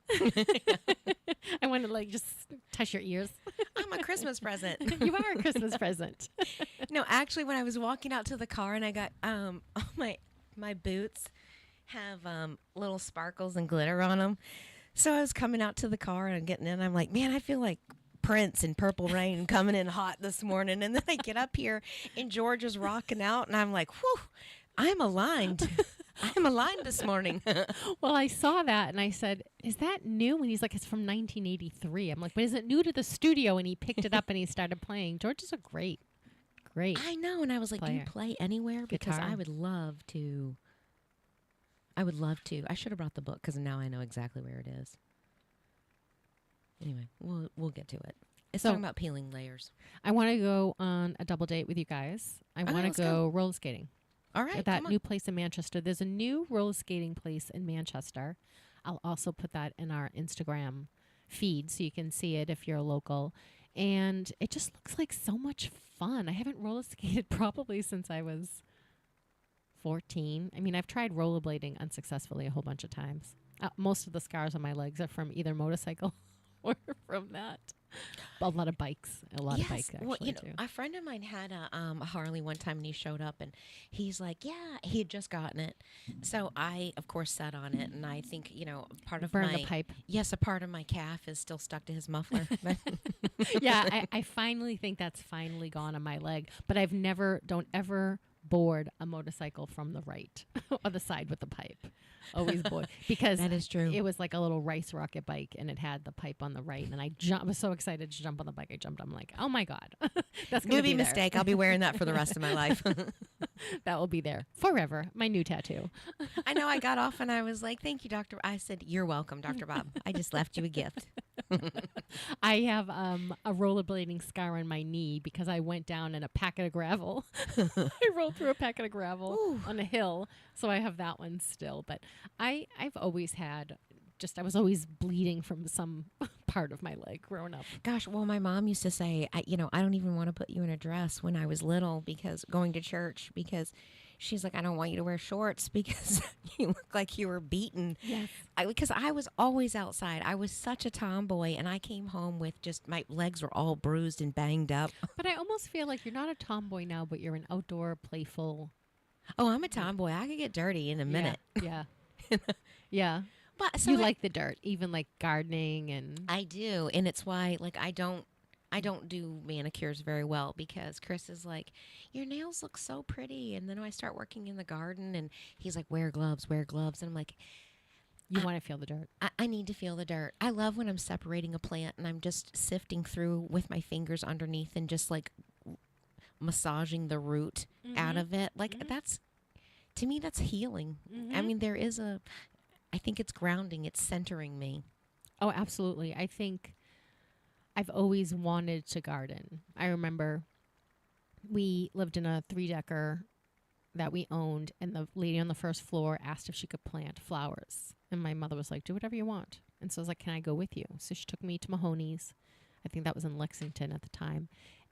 I want to like just touch your ears. I'm a Christmas present. You are a Christmas present. No, actually, when I was walking out to the car and I got, all my boots have little sparkles and glitter on them. So I was coming out to the car and getting in. I'm like, man, I feel like Prince in Purple Rain coming in hot this morning. And then I get up here and George is rocking out. And I'm like, whew, I'm aligned. I'm aligned this morning. Well, I saw that and I said, is that new? And he's like, it's from 1983. I'm like, but is it new to the studio? And he picked it up and he started playing. George is a great. I know. And I was like, do you player. play anywhere? Because Guitar. I would love to. I should have brought the book because now I know exactly where it is. Anyway, we'll get to it. It's So- talking about peeling layers. I want to go on a double date with you guys. I Okay, want let's to go roller skating. All right. At that come on. new place in Manchester. There's a new roller skating place in Manchester. I'll also put that in our Instagram feed so you can see it if you're local. And it just looks like so much fun. I haven't roller skated probably since I was 14. I mean, I've tried rollerblading unsuccessfully a whole bunch of times. Most of the scars on my legs are from either motorcycle or from that. A lot of bikes. A lot of bikes, actually, well, too. a friend of mine had a Harley one time, and he showed up, and he's like, "Yeah, he had just gotten it." So I, of course, sat on it, and I think part of Burn my the pipe. yes, a part of my calf is still stuck to his muffler. Yeah, I finally think that's finally gone on my leg. But don't ever board a motorcycle from the right or the side with the pipe. Always board. Because That is true. It was like a little rice rocket bike and it had the pipe on the right. And I was so excited to jump on the bike. I jumped. I'm like, oh my God. That's going to be Movie there. mistake. I'll be wearing that for the rest of my life. That will be there forever. My new tattoo. I know. I got off and I was like, "Thank you, Doctor." I said, "You're welcome, Dr. Bob. I just left you a gift." I have a rollerblading scar on my knee because I went down in a packet of gravel. I rolled through a packet of gravel on a hill, so I have that one still. But I've always had I was always bleeding from some part of my leg growing up. Gosh, well, my mom used to say, I don't even want to put you in a dress when I was little because going to church because she's like, I don't want you to wear shorts because you look like you were beaten. Yes. Because I was always outside. I was such a tomboy, and I came home with just my legs were all bruised and banged up. But I almost feel like you're not a tomboy now, but you're an outdoor, playful. Oh, I'm a tomboy. I could get dirty in a minute. Yeah. Yeah. But so You like the dirt, even like gardening and. I do, and it's why I don't do manicures very well because Chris is like, your nails look so pretty, and then I start working in the garden, and he's like, wear gloves, and I'm like, You want to feel the dirt. I need to feel the dirt. I love when I'm separating a plant and I'm just sifting through with my fingers underneath and just like massaging the root out of it. Like that's, to me, that's healing. I mean, I think it's grounding. It's centering me. Oh, absolutely. I think I've always wanted to garden. I remember we lived in a 3-decker that we owned, and the lady on the first floor asked if she could plant flowers. And my mother was like, do whatever you want. And so I was like, can I go with you? So she took me to Mahoney's. I think that was in Lexington at the time.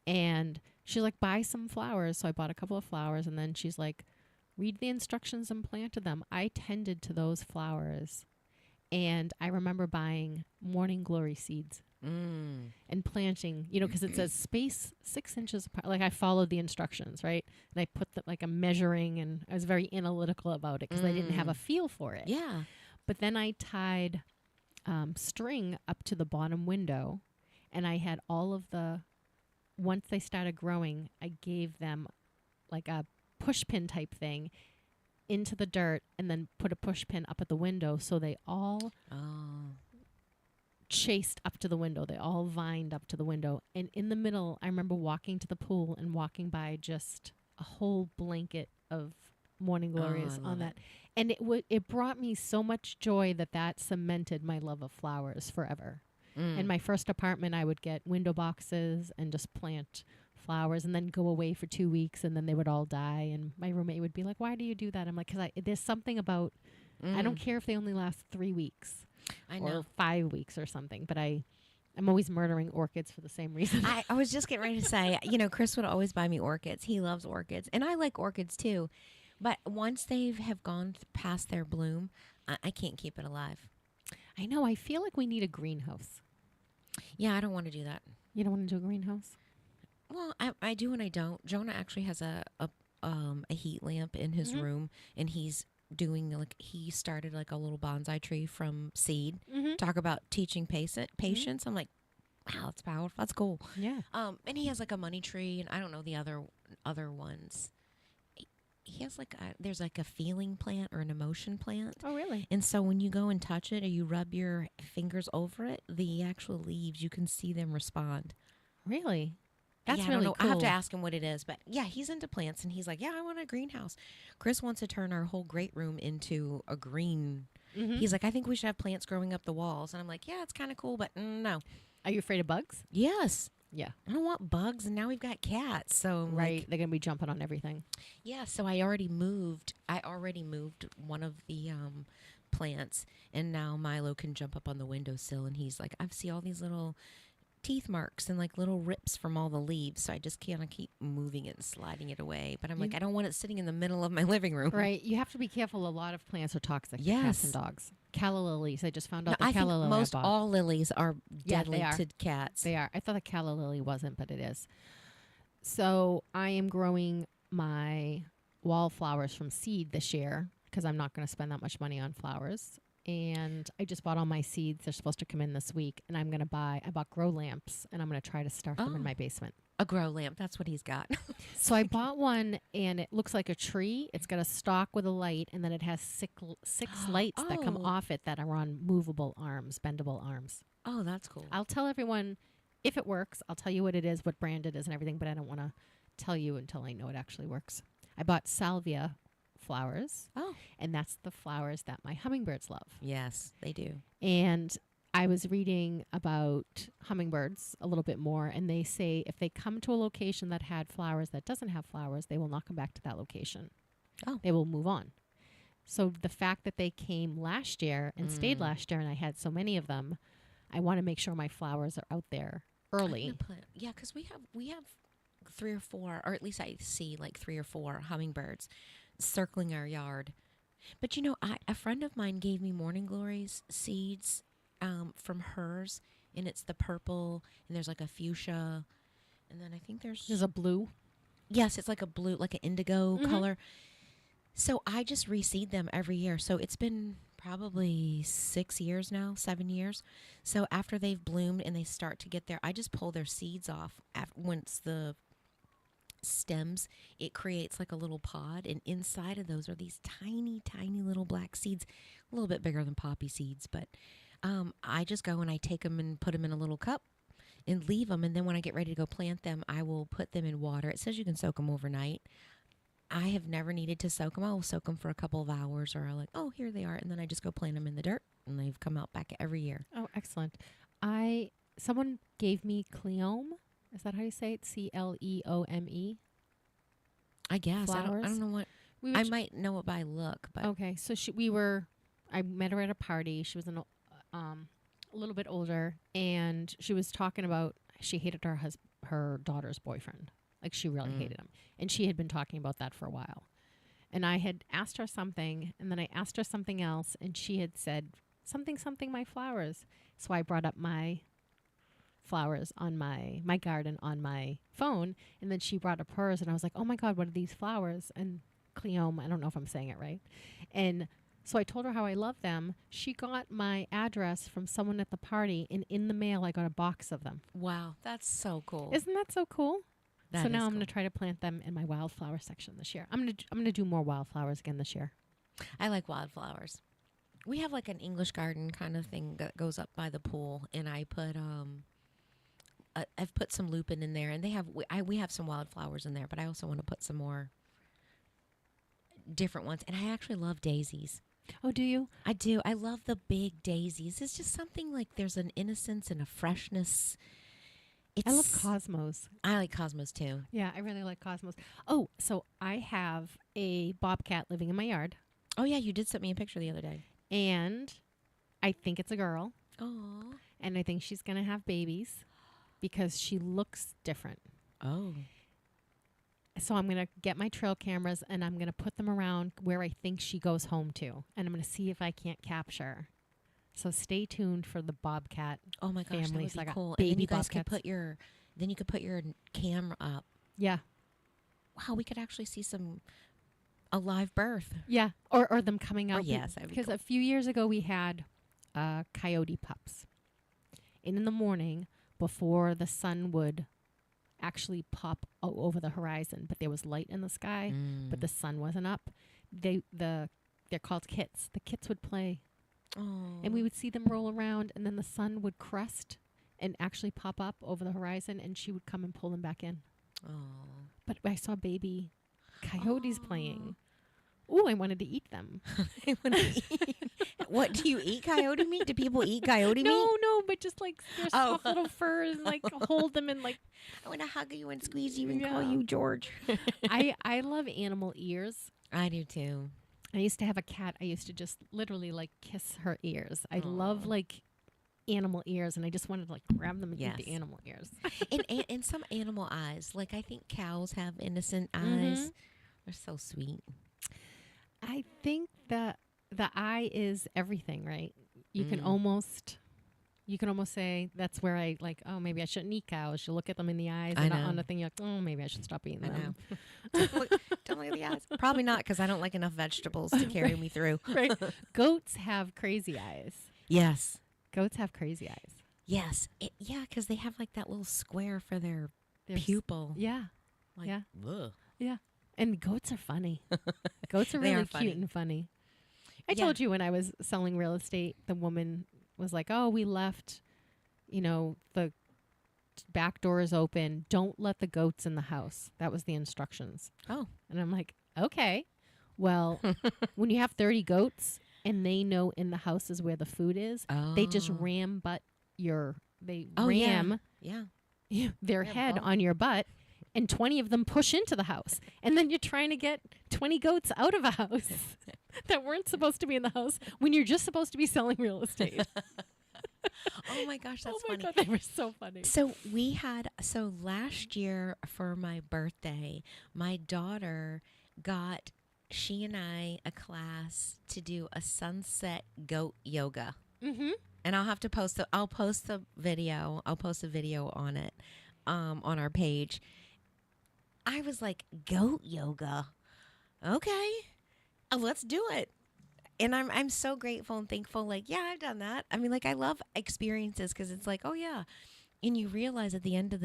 And she's like, buy some flowers. So I bought a couple of flowers, and then she's like, read the instructions and planted them. I tended to those flowers. And I remember buying morning glory seeds and planting, because it says space 6 inches apart. Like I followed the instructions, right? And I put a measuring, and I was very analytical about it because I didn't have a feel for it. Yeah. But then I tied string up to the bottom window, and I had all of once they started growing, I gave them like a push pin type thing into the dirt and then put a push pin up at the window, so they all chased up to the window. They all vined up to the window. And in the middle, I remember walking to the pool and walking by just a whole blanket of morning glories on that. And it brought me so much joy that cemented my love of flowers forever. In my first apartment, I would get window boxes and just plant flowers and then go away for 2 weeks and then they would all die. And my roommate would be like, why do you do that? I'm like, because there's something about, I don't care if they only last 3 weeks or 5 weeks or something, but I'm always murdering orchids for the same reason. I was just getting ready to say, Chris would always buy me orchids. He loves orchids. And I like orchids too. But once they have gone past their bloom, I can't keep it alive. I know. I feel like we need a greenhouse. Yeah, I don't want to do that. You don't want to do a greenhouse? Well, I do and I don't. Jonah actually has a heat lamp in his room, and he's doing he started like a little bonsai tree from seed. Talk about teaching patience. I'm like, wow, that's powerful. That's cool. Yeah. And he has like a money tree, and I don't know the other ones. He has there's like a feeling plant or an emotion plant. Oh, really? And so when you go and touch it or you rub your fingers over it, the actual leaves, you can see them respond. Really? That's I really don't know. cool. I have to ask him what it is. But yeah, he's into plants, and he's like, yeah, I want a greenhouse. Chris wants to turn our whole great room into a green. He's like, I think we should have plants growing up the walls. And I'm like, yeah, it's kind of cool, but no. Are you afraid of bugs? Yes. Yeah. I don't want bugs, and now we've got cats. So right, they're going to be jumping on everything. Yeah, so I already moved one of the plants, and now Milo can jump up on the windowsill, and he's like, I see all these little teeth marks and like little rips from all the leaves, so I just kind of keep moving it and sliding it away. But I'm like, I don't want it sitting in the middle of my living room. Right. You have to be careful. A lot of plants are toxic to Yes. cats and dogs. Calla lilies. I just found out I the calla think lily most I bought. all lilies are deadly they are. to cats. They are. I thought the calla lily wasn't, but it is. So I am growing my wallflowers from seed this year because I'm not going to spend that much money on flowers. And I just bought all my seeds. They're supposed to come in this week. And I bought grow lamps, and I'm going to try to start them in my basement. A grow lamp. That's what he's got. So I bought one, and it looks like a tree. It's got a stalk with a light, and then it has six lights that come off it that are on movable arms, bendable arms. Oh, that's cool. I'll tell everyone if it works. I'll tell you what it is, what brand it is, and everything, but I don't want to tell you until I know it actually works. I bought salvia flowers. Oh. And that's the flowers that my hummingbirds love. Yes, they do. And I was reading about hummingbirds a little bit more, and they say if they come to a location that had flowers that doesn't have flowers, they will not come back to that location. Oh. They will move on. So the fact that they came last year and stayed last year, and I had so many of them, I want to make sure my flowers are out there early. Yeah, because we have 3 or 4, or at least I see like 3 or 4 hummingbirds circling our yard. But a friend of mine gave me morning glories seeds from hers, and it's the purple, and there's like a fuchsia, and then I think there's a blue. Yes, it's like a blue, like an indigo color. So I just reseed them every year. So it's been probably 6 years now, 7 years. So after they've bloomed and they start to get I just pull their seeds off once the stems, it creates like a little pod, and inside of those are these tiny little black seeds, a little bit bigger than poppy seeds, but I just go and I take them and put them in a little cup and leave them, and then when I get ready to go plant them, I will put them in water. It says you can soak them overnight. I have never needed to soak them. I'll soak them for a couple of hours, or I'll oh, here they are, and then I just go plant them in the dirt, and they've come out back every year. Oh, excellent. Someone gave me Cleome. Is that how you say it? Cleome? I guess. Flowers. I don't know what. I might know it by look, but okay. So I met her at a party. She was a little bit older, and she was talking about she hated her daughter's boyfriend. Like she really hated him, and she had been talking about that for a while. And I had asked her something, and then I asked her something else, and she had said something my flowers. So I brought up my flowers on my garden on my phone, and then she brought up hers, and I was like, oh my God, what are these flowers? And Cleome, I don't know if I'm saying it right. And so I told her how I love them. She got my address from someone at the party, and in the mail I got a box of them. Wow, that's so cool. Isn't that so cool? That so now is I'm going cool. to try to plant them in my wildflower section this year. I'm going to do more wildflowers again this year. I like wildflowers. We have like an English garden kind of thing that goes up by the pool, and I put I've put some lupin in there, and we have some wildflowers in there, but I also want to put some more different ones. And I actually love daisies. Oh, do you? I do. I love the big daisies. It's just something like there's an innocence and a freshness. I love Cosmos. I like Cosmos too. Yeah, I really like Cosmos. Oh, so I have a bobcat living in my yard, Oh yeah, you did send me a picture the other day. and I think it's a girl, Oh. and I think she's going to have babies because she looks different. Oh. So I'm going to get my trail cameras, and I'm going to put them around where I think she goes home to, and I'm going to see if I can't capture. So stay tuned for the bobcat. Oh my gosh, that family would be saga. cool. Baby and then you guys bobcats. could put your camera up. Yeah. Wow, we could actually see a live birth. Yeah, or them coming out. yes, that'd be because cool. a few years ago we had coyote pups. And in the morning, before the sun would actually pop over the horizon, but there was light in the sky, but the sun wasn't up, they're called kits. The kits would play. Oh. And we would see them roll around, and then the sun would crest and actually pop up over the horizon, and she would come and pull them back in. Oh. But I saw baby coyotes playing. Ooh, I wanted to eat them. What, do you eat coyote meat? Do people eat coyote meat? No, but just like their soft little furs, like hold them and like. I want to hug you and squeeze you and call you George. I love animal ears. I do too. I used to have a cat. I used to just literally like kiss her ears. I love like animal ears, and I just wanted to like grab them and eat the animal ears. and some animal eyes. Like I think cows have innocent eyes. They're so sweet. I think that the eye is everything, right? You can almost say that's where I like, oh, maybe I shouldn't eat cows. You look at them in the eyes, and on the thing, you're like, oh, maybe I should stop eating them. Don't look at the eyes. Probably not, because I don't like enough vegetables to carry me through. Right. Goats have crazy eyes. Yes. Goats have crazy eyes. Yes. Because they have like that little square for their pupil. Yeah. Like, yeah. Ugh. Yeah. And goats are funny. Goats are They really are funny. cute and funny. I told you when I was selling real estate, the woman was like, oh, we left, the back door is open. Don't let the goats in the house. That was the instructions. Oh. And I'm like, okay. Well, when you have 30 goats and they know in the house is where the food is, they just ram their head on your butt, and 20 of them push into the house. And then you're trying to get 20 goats out of a house that weren't supposed to be in the house when you're just supposed to be selling real estate. Oh my gosh, that's funny. God, they were so funny. So last year for my birthday, my daughter she and I a class to do a sunset goat yoga. Mm-hmm. And I'll post a video on it, on our page. I was like, goat yoga. Okay. Let's do it. And I'm so grateful and thankful. Like, yeah, I've done that. I mean, like, I love experiences because it's like, oh yeah. And you realize at the end of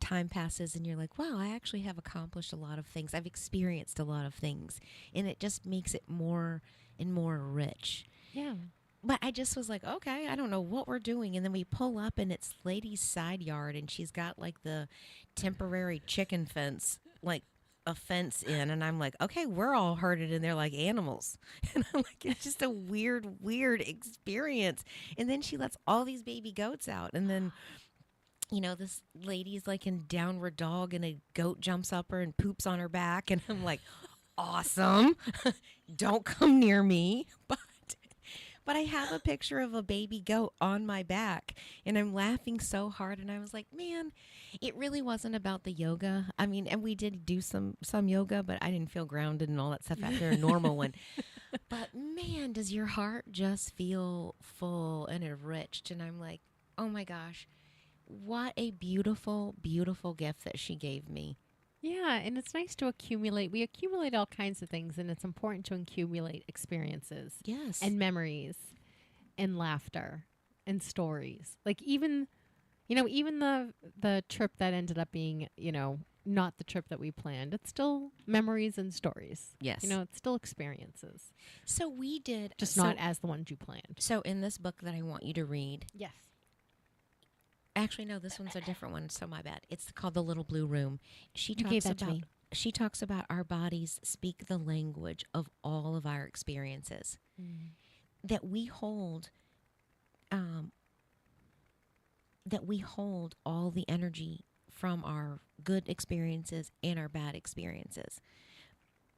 time passes and you're like, wow, I actually have accomplished a lot of things. I've experienced a lot of things. And it just makes it more and more rich. Yeah. But I just was like, okay, I don't know what we're doing. And then we pull up and it's Lady's side yard and she's got like the temporary chicken fence, like a fence in. And I'm like, okay, we're all herded in there like animals. And I'm like, it's just a weird experience. And then she lets all these baby goats out. And then, this lady's like in downward dog and a goat jumps up her and poops on her back. And I'm like, awesome. Don't come near me. But I have a picture of a baby goat on my back, and I'm laughing so hard. And I was like, man, it really wasn't about the yoga. I mean, and we did do some yoga, but I didn't feel grounded and all that stuff after a normal one. But man, does your heart just feel full and enriched? And I'm like, oh my gosh, what a beautiful, beautiful gift that she gave me. Yeah, and it's nice to accumulate. We accumulate all kinds of things, and it's important to accumulate experiences. Yes. And memories and laughter and stories. Like even the trip that ended up being, not the trip that we planned. It's still memories and stories. Yes. It's still experiences. So we did. Just not as the ones you planned. So in this book that I want you to read. Yes. Actually, no, this one's a different one, so my bad. It's called The Little Blue Room. She talks about our bodies speak the language of all of our experiences. That we hold that we hold all the energy from our good experiences and our bad experiences.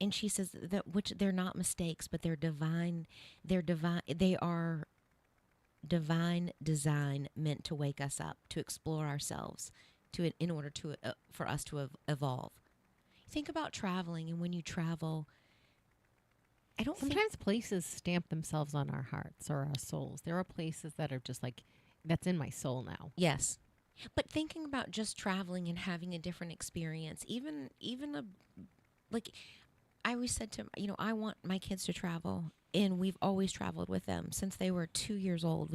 And she says that which they're not mistakes, but they're divine. They are divine design meant to wake us up, to explore ourselves, in order to for us to evolve. Think about traveling, and when you travel, Sometimes places stamp themselves on our hearts or our souls. There are places that are just like, that's in my soul now. Yes. But thinking about just traveling and having a different experience, I always said to, I want my kids to travel, and we've always traveled with them since they were 2 years old.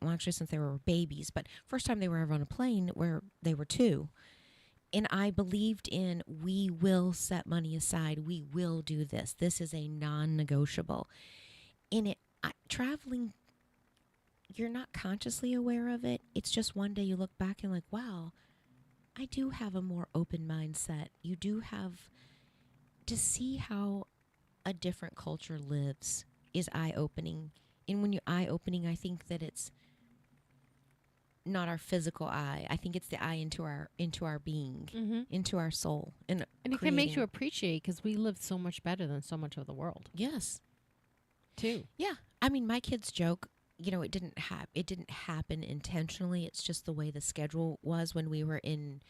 Actually since they were babies, but first time they were ever on a plane where they were 2. And I believed in, we will set money aside. We will do this. This is a non-negotiable. Traveling, you're not consciously aware of it. It's just one day you look back and like, wow, I do have a more open mindset. You do have to see how a different culture lives is eye-opening. And when you're eye-opening, I think that it's not our physical eye. I think it's the eye into our being, into our soul. And it can make you appreciate, because we live so much better than so much of the world. Yes. Too. Yeah. I mean, my kids joke, it didn't happen intentionally. It's just the way the schedule was when we were in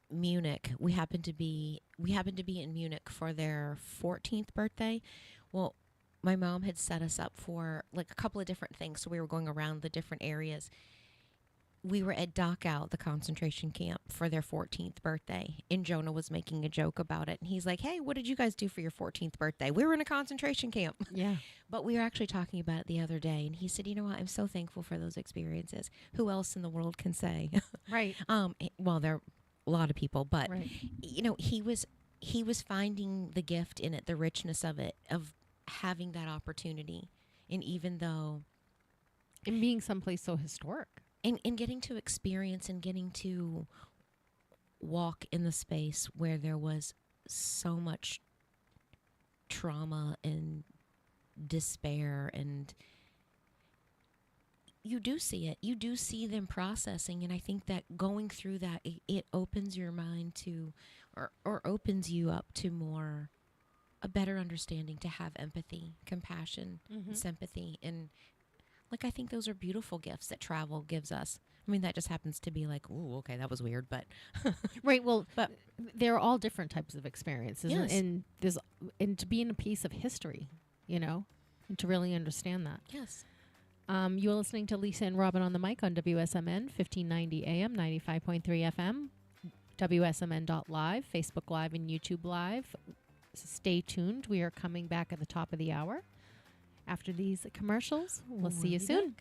Munich. We happened to be in Munich for their 14th birthday. Well, my mom had set us up for like a couple of different things, so we were going around the different areas. We were at Dachau, the concentration camp, for their 14th birthday, and Jonah was making a joke about it. And he's like, hey, what did you guys do for your 14th birthday? We were in a concentration camp. Yeah. But we were actually talking about it the other day, and he said, you know what, I'm so thankful for those experiences. Who else in the world can say? Right. Well, there are a lot of people, but, right. He was finding the gift in it, the richness of it, of having that opportunity. And even though... And being someplace so historic. And getting to experience and getting to walk in the space where there was so much trauma and despair, and you do see it. You do see them processing, and I think that going through that, it opens your mind to, or opens you up to a better understanding, to have empathy, compassion, sympathy, and I think those are beautiful gifts that travel gives us. I mean, that just happens to be like, ooh, okay, that was weird, but... Right, well, but they're all different types of experiences. Yes. And to be in a piece of history, and to really understand that. Yes. You're listening to Lisa and Robyn on the mic on WSMN, 1590 AM, 95.3 FM, WSMN.live, Facebook Live, and YouTube Live. Stay tuned. We are coming back at the top of the hour. After these commercials, we'll see you soon.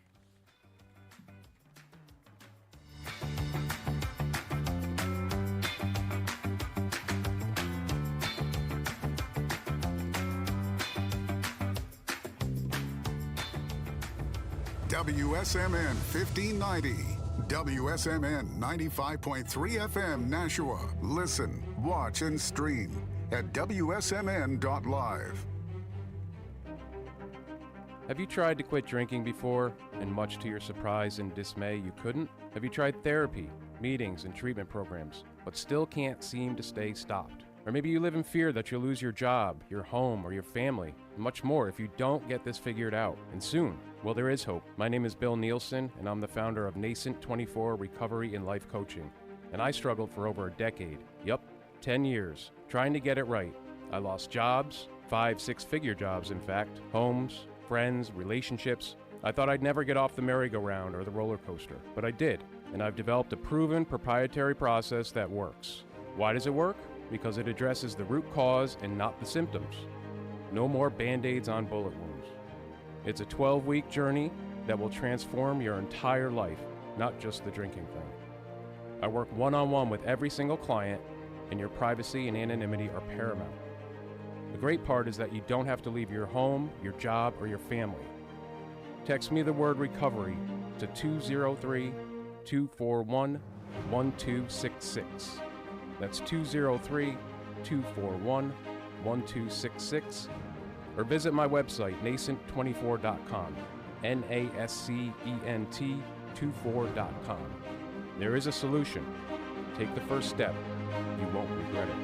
WSMN 1590, WSMN 95.3 FM Nashua. Listen, watch, and stream at WSMN.live. Have you tried to quit drinking before, and much to your surprise and dismay, you couldn't? Have you tried therapy, meetings, and treatment programs, but still can't seem to stay stopped? Or maybe you live in fear that you'll lose your job, your home, or your family, and much more if you don't get this figured out, and soon. Well, there is hope. My name is Bill Nielsen, and I'm the founder of Nascent 24 Recovery and Life Coaching. And I struggled for over a decade. Yup, 10 years, trying to get it right. I lost jobs, 5 6-figure jobs in fact, homes, friends, relationships. I thought I'd never get off the merry-go-round or the roller coaster, but I did, and I've developed a proven proprietary process that works. Why does it work? Because it addresses the root cause and not the symptoms. No more Band-Aids on bullet wounds. It's a 12-week journey that will transform your entire life, not just the drinking thing. I work one-on-one with every single client, and your privacy and anonymity are paramount. The great part is that you don't have to leave your home, your job, or your family. Text me the word recovery to 203-241-1266. That's 203-241-1266. Or visit my website, nascent24.com, NASCENT health24.com. There is a solution. Take the first step. You won't regret it.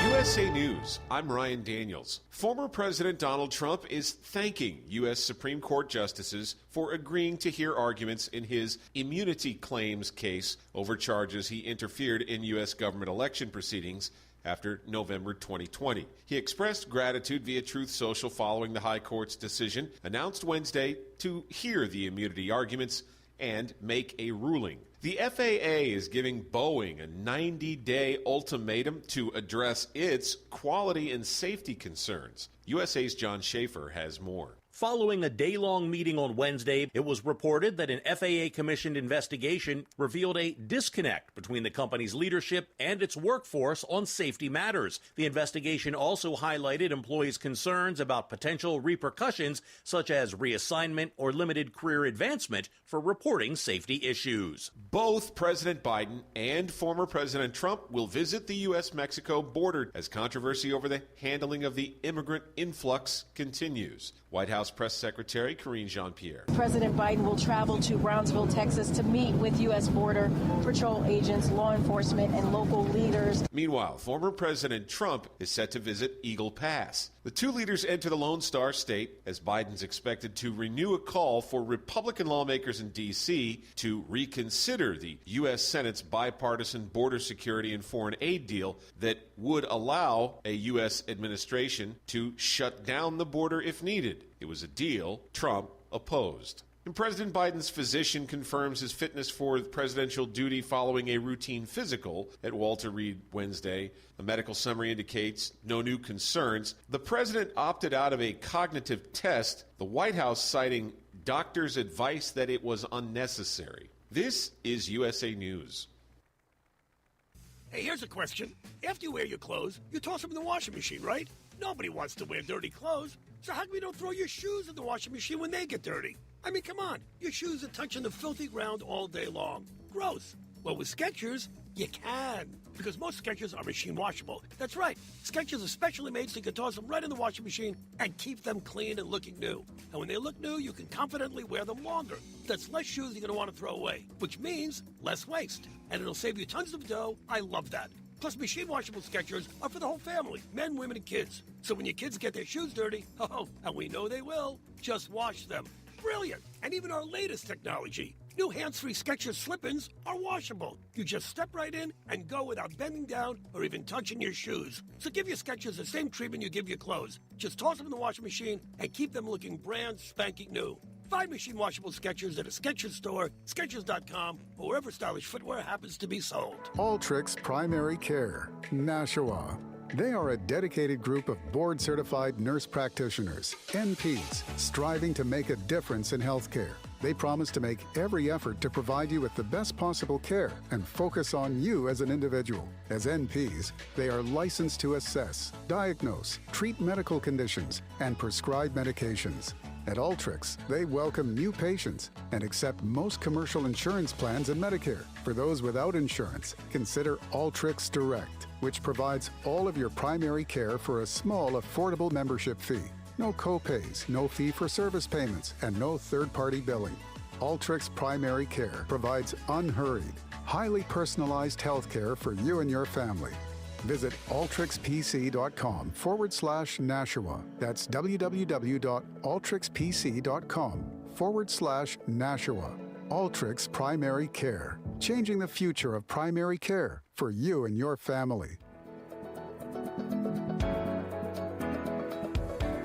USA News, I'm Ryan Daniels. Former President Donald Trump is thanking U.S. Supreme Court justices for agreeing to hear arguments in his immunity claims case over charges he interfered in U.S. government election proceedings after November 2020. He expressed gratitude via Truth Social following the High Court's decision, announced Wednesday, to hear the immunity arguments and make a ruling. The FAA is giving Boeing a 90-day ultimatum to address its quality and safety concerns. USA's John Schaefer has more. Following a day-long meeting on Wednesday, it was reported that an FAA-commissioned investigation revealed a disconnect between the company's leadership and its workforce on safety matters. The investigation also highlighted employees' concerns about potential repercussions, such as reassignment or limited career advancement for reporting safety issues. Both President Biden and former President Trump will visit the U.S.-Mexico border as controversy over the handling of the immigrant influx continues. White House Press Secretary Karine Jean-Pierre. President Biden will travel to Brownsville, Texas to meet with U.S. Border Patrol agents, law enforcement, and local leaders. Meanwhile, former President Trump is set to visit Eagle Pass. The two leaders enter the Lone Star State as Biden's expected to renew a call for Republican lawmakers in D.C. to reconsider the U.S. Senate's bipartisan border security and foreign aid deal that would allow a U.S. administration to shut down the border if needed. It was a deal Trump opposed. And President Biden's physician confirms his fitness for presidential duty following a routine physical at Walter Reed Wednesday. A medical summary indicates no new concerns. The president opted out of a cognitive test, the White House citing doctors' advice that it was unnecessary. This is USA News. Hey, here's a question. After you wear your clothes, you toss them in the washing machine, right? Nobody wants to wear dirty clothes. So how come you don't throw your shoes in the washing machine when they get dirty? I mean, come on. Your shoes are touching the filthy ground all day long. Gross. Well, with Skechers, you can. Because most Skechers are machine washable. That's right. Skechers are specially made so you can toss them right in the washing machine and keep them clean and looking new. And when they look new, you can confidently wear them longer. That's less shoes you're going to want to throw away, which means less waste. And it'll save you tons of dough. I love that. Plus, machine washable Skechers are for the whole family, men, women, and kids. So when your kids get their shoes dirty, and we know they will, just wash them. Brilliant. And even our latest technology, new hands-free Skechers slip-ins are washable. You just step right in and go without bending down or even touching your shoes. So give your Skechers the same treatment you give your clothes. Just toss them in the washing machine and keep them looking brand spanking new. Find machine washable Skechers at a Skechers store, Skechers.com, or wherever stylish footwear happens to be sold. Alltrix Primary Care, Nashua. They are a dedicated group of board-certified nurse practitioners, NPs, striving to make a difference in healthcare. They promise to make every effort to provide you with the best possible care and focus on you as an individual. As NPs, they are licensed to assess, diagnose, treat medical conditions, and prescribe medications. At Alltrix, they welcome new patients and accept most commercial insurance plans and Medicare. For those without insurance, consider Alltrix Direct, which provides all of your primary care for a small, affordable membership fee. No co-pays, no fee-for-service payments, and no third-party billing. Alltrix Primary Care provides unhurried, highly personalized health care for you and your family. Visit alltrixpc.com/Nashua. That's www.alltrixpc.com/Nashua. Alltrix Primary Care. Changing the future of primary care for you and your family.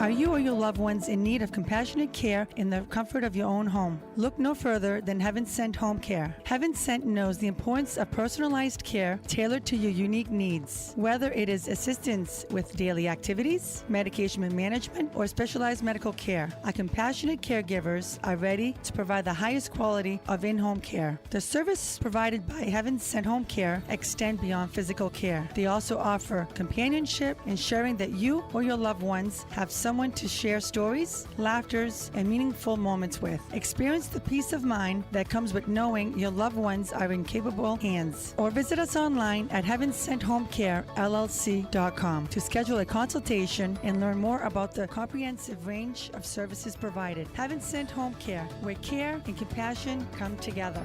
Are you or your loved ones in need of compassionate care in the comfort of your own home? Look no further than Heaven Sent Home Care. Heaven Sent knows the importance of personalized care tailored to your unique needs. Whether it is assistance with daily activities, medication management, or specialized medical care, our compassionate caregivers are ready to provide the highest quality of in-home care. The services provided by Heaven Sent Home Care extend beyond physical care. They also offer companionship, ensuring that you or your loved ones have someone to share stories, laughters, and meaningful moments with. Experience the peace of mind that comes with knowing your loved ones are in capable hands. Or visit us online at heavensenthomecarellc.com to schedule a consultation and learn more about the comprehensive range of services provided. Heaven Sent Home Care, where care and compassion come together.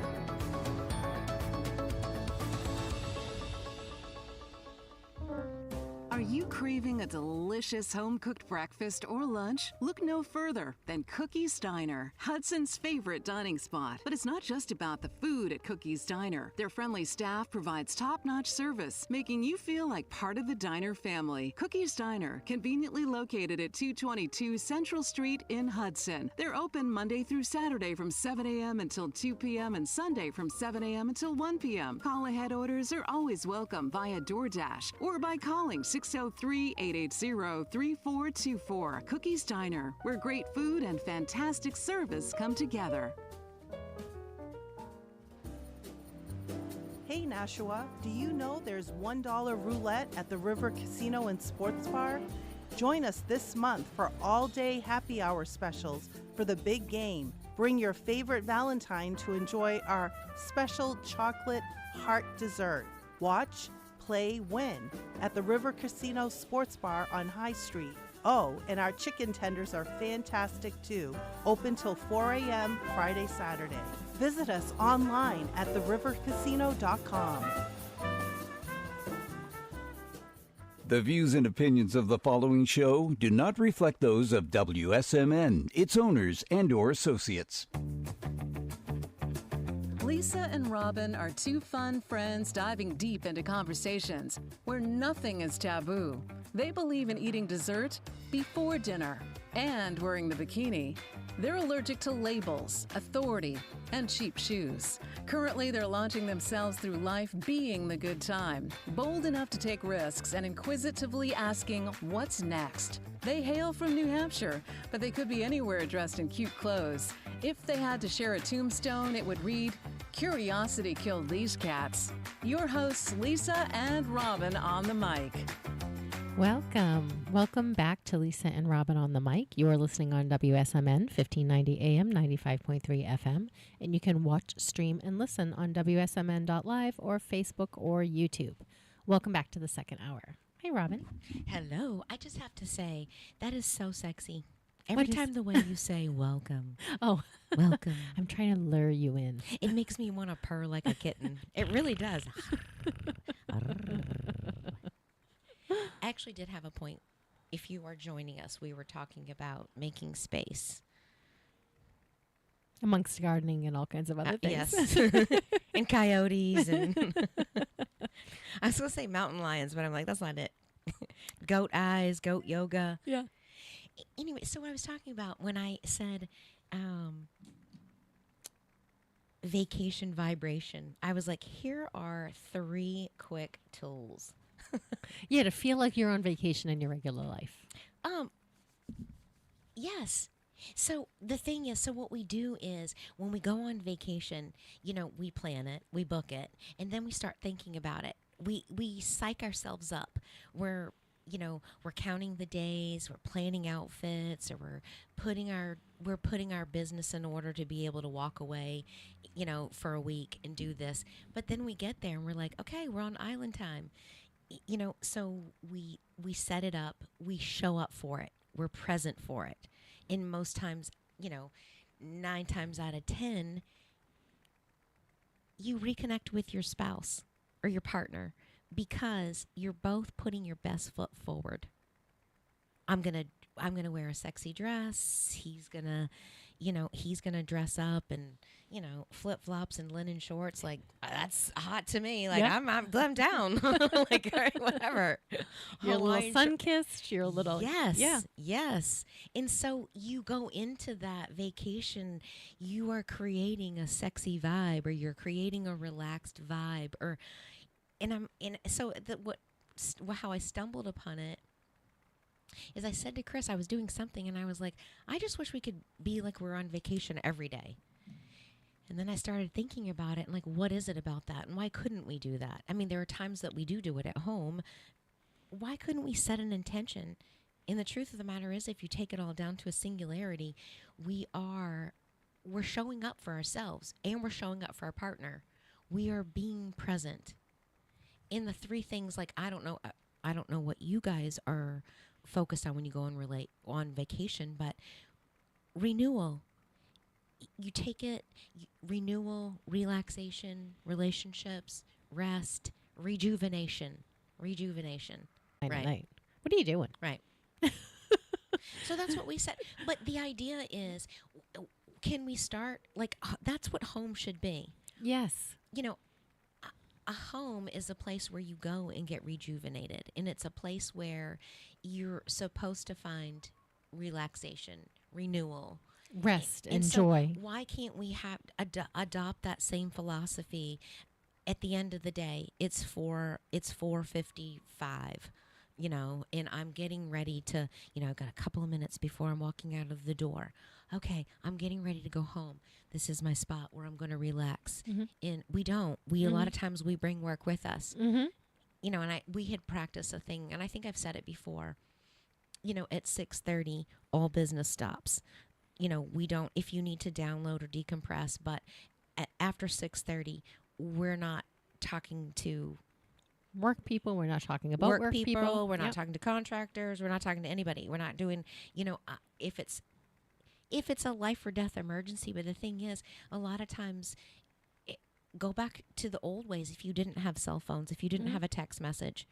Are you craving a delicious home-cooked breakfast or lunch? Look no further than Cookie's Diner, Hudson's favorite dining spot. But it's not just about the food at Cookie's Diner. Their friendly staff provides top-notch service, making you feel like part of the diner family. Cookie's Diner, conveniently located at 222 Central Street in Hudson. They're open Monday through Saturday from 7 a.m. until 2 p.m. and Sunday from 7 a.m. until 1 p.m. Call-ahead orders are always welcome via DoorDash or by calling 603-880-3424. Cookie's Diner, where great food and fantastic service come together. Hey Nashua, do you know there's $1 roulette at the River Casino and Sports Bar? Join us this month for all-day happy hour specials for the big game. Bring your favorite Valentine to enjoy our special chocolate heart dessert. Watch, play, win at the River Casino Sports Bar on High Street. Oh, and our chicken tenders are fantastic too. Open till 4 a.m. Friday, Saturday. Visit us online at therivercasino.com. The views and opinions of the following show do not reflect those of WSMN, its owners, and/or associates. Lisa and Robyn are two fun friends diving deep into conversations where nothing is taboo. They believe in eating dessert before dinner and wearing the bikini. They're allergic to labels, authority, and cheap shoes. Currently, they're launching themselves through life being the good time, bold enough to take risks and inquisitively asking what's next. They hail from New Hampshire, but they could be anywhere dressed in cute clothes. If they had to share a tombstone, it would read, "Curiosity killed these cats." Your hosts, Lisa and Robyn on the mic. Welcome back to Lisa and Robyn on the mic. You are listening on WSMN 1590 AM, 95.3 FM, and you can watch, stream, and listen on WSMN.live or Facebook or YouTube. Welcome back to the second hour. Hi, Robyn. Hello. I just have to say, that is so sexy. Every time the way you say welcome. Oh. Welcome. I'm trying to lure you in. It makes me want to purr like a kitten. It really does. I actually did have a point. If you are joining us, we were talking about making space. Amongst gardening and all kinds of other things. Yes. And coyotes. And I was going to say mountain lions, but I'm like, that's not it. Goat eyes, goat yoga. Yeah. Anyway, so what I was talking about when I said vacation vibration, I was like, here are 3 quick tools. Yeah, to feel like you're on vacation in your regular life. Yes. So the thing is, so what we do is when we go on vacation, you know, we plan it, we book it, and then we start thinking about it. We psych ourselves up. We're counting the days, we're planning outfits, or we're putting our business in order to be able to walk away, you know, for a week and do this. But then we get there and we're like, okay, we're on island time. You know, so we set it up, we show up for it, we're present for it. And most times, you know, 9 times out of 10, you reconnect with your spouse or your partner because you're both putting your best foot forward. I'm gonna wear a sexy dress. He's gonna dress up and, you know, flip flops and linen shorts. Like, that's hot to me. Like, yeah. I'm down. Like, all right, whatever. You're a little sun-kissed. You're a little... Yes. And so you go into that vacation, you are creating a sexy vibe, or you're creating a relaxed vibe, how I stumbled upon it is I said to Chris, I was doing something and I was like, I just wish we could be like we're on vacation every day. And then I started thinking about it and like, what is it about that? And why couldn't we do that? I mean, there are times that we do it at home. Why couldn't we set an intention And the truth of the matter is, if you take it all down to a singularity, we're showing up for ourselves and we're showing up for our partner. We are being present. In the three things, like I don't know what you guys are focused on when you go on vacation, but renewal. You take it, renewal, relaxation, relationships, rest, rejuvenation. Night. What are you doing? Right. So that's what we said. But the idea is, can we start, like, that's what home should be. Yes. You know, a home is a place where you go and get rejuvenated. And it's a place where you're supposed to find relaxation, renewal, rest, and so joy. Why can't we have adopt that same philosophy? At the end of the day, it's 4:55, and I'm getting ready to, I've got a couple of minutes before I'm walking out of the door. Okay, I'm getting ready to go home. This is my spot where I'm going to relax. Mm-hmm. And we don't. A lot of times we bring work with us. Mm-hmm. And we had practiced a thing, and I think I've said it before. At 6:30, all business stops. We don't, if you need to download or decompress, but after 6:30, we're not talking to work people. We're not talking about work people. We're not talking to contractors. We're not talking to anybody. We're not doing, if it's a life or death emergency. But the thing is, a lot of times, go back to the old ways. If you didn't have cell phones, if you didn't have a text message,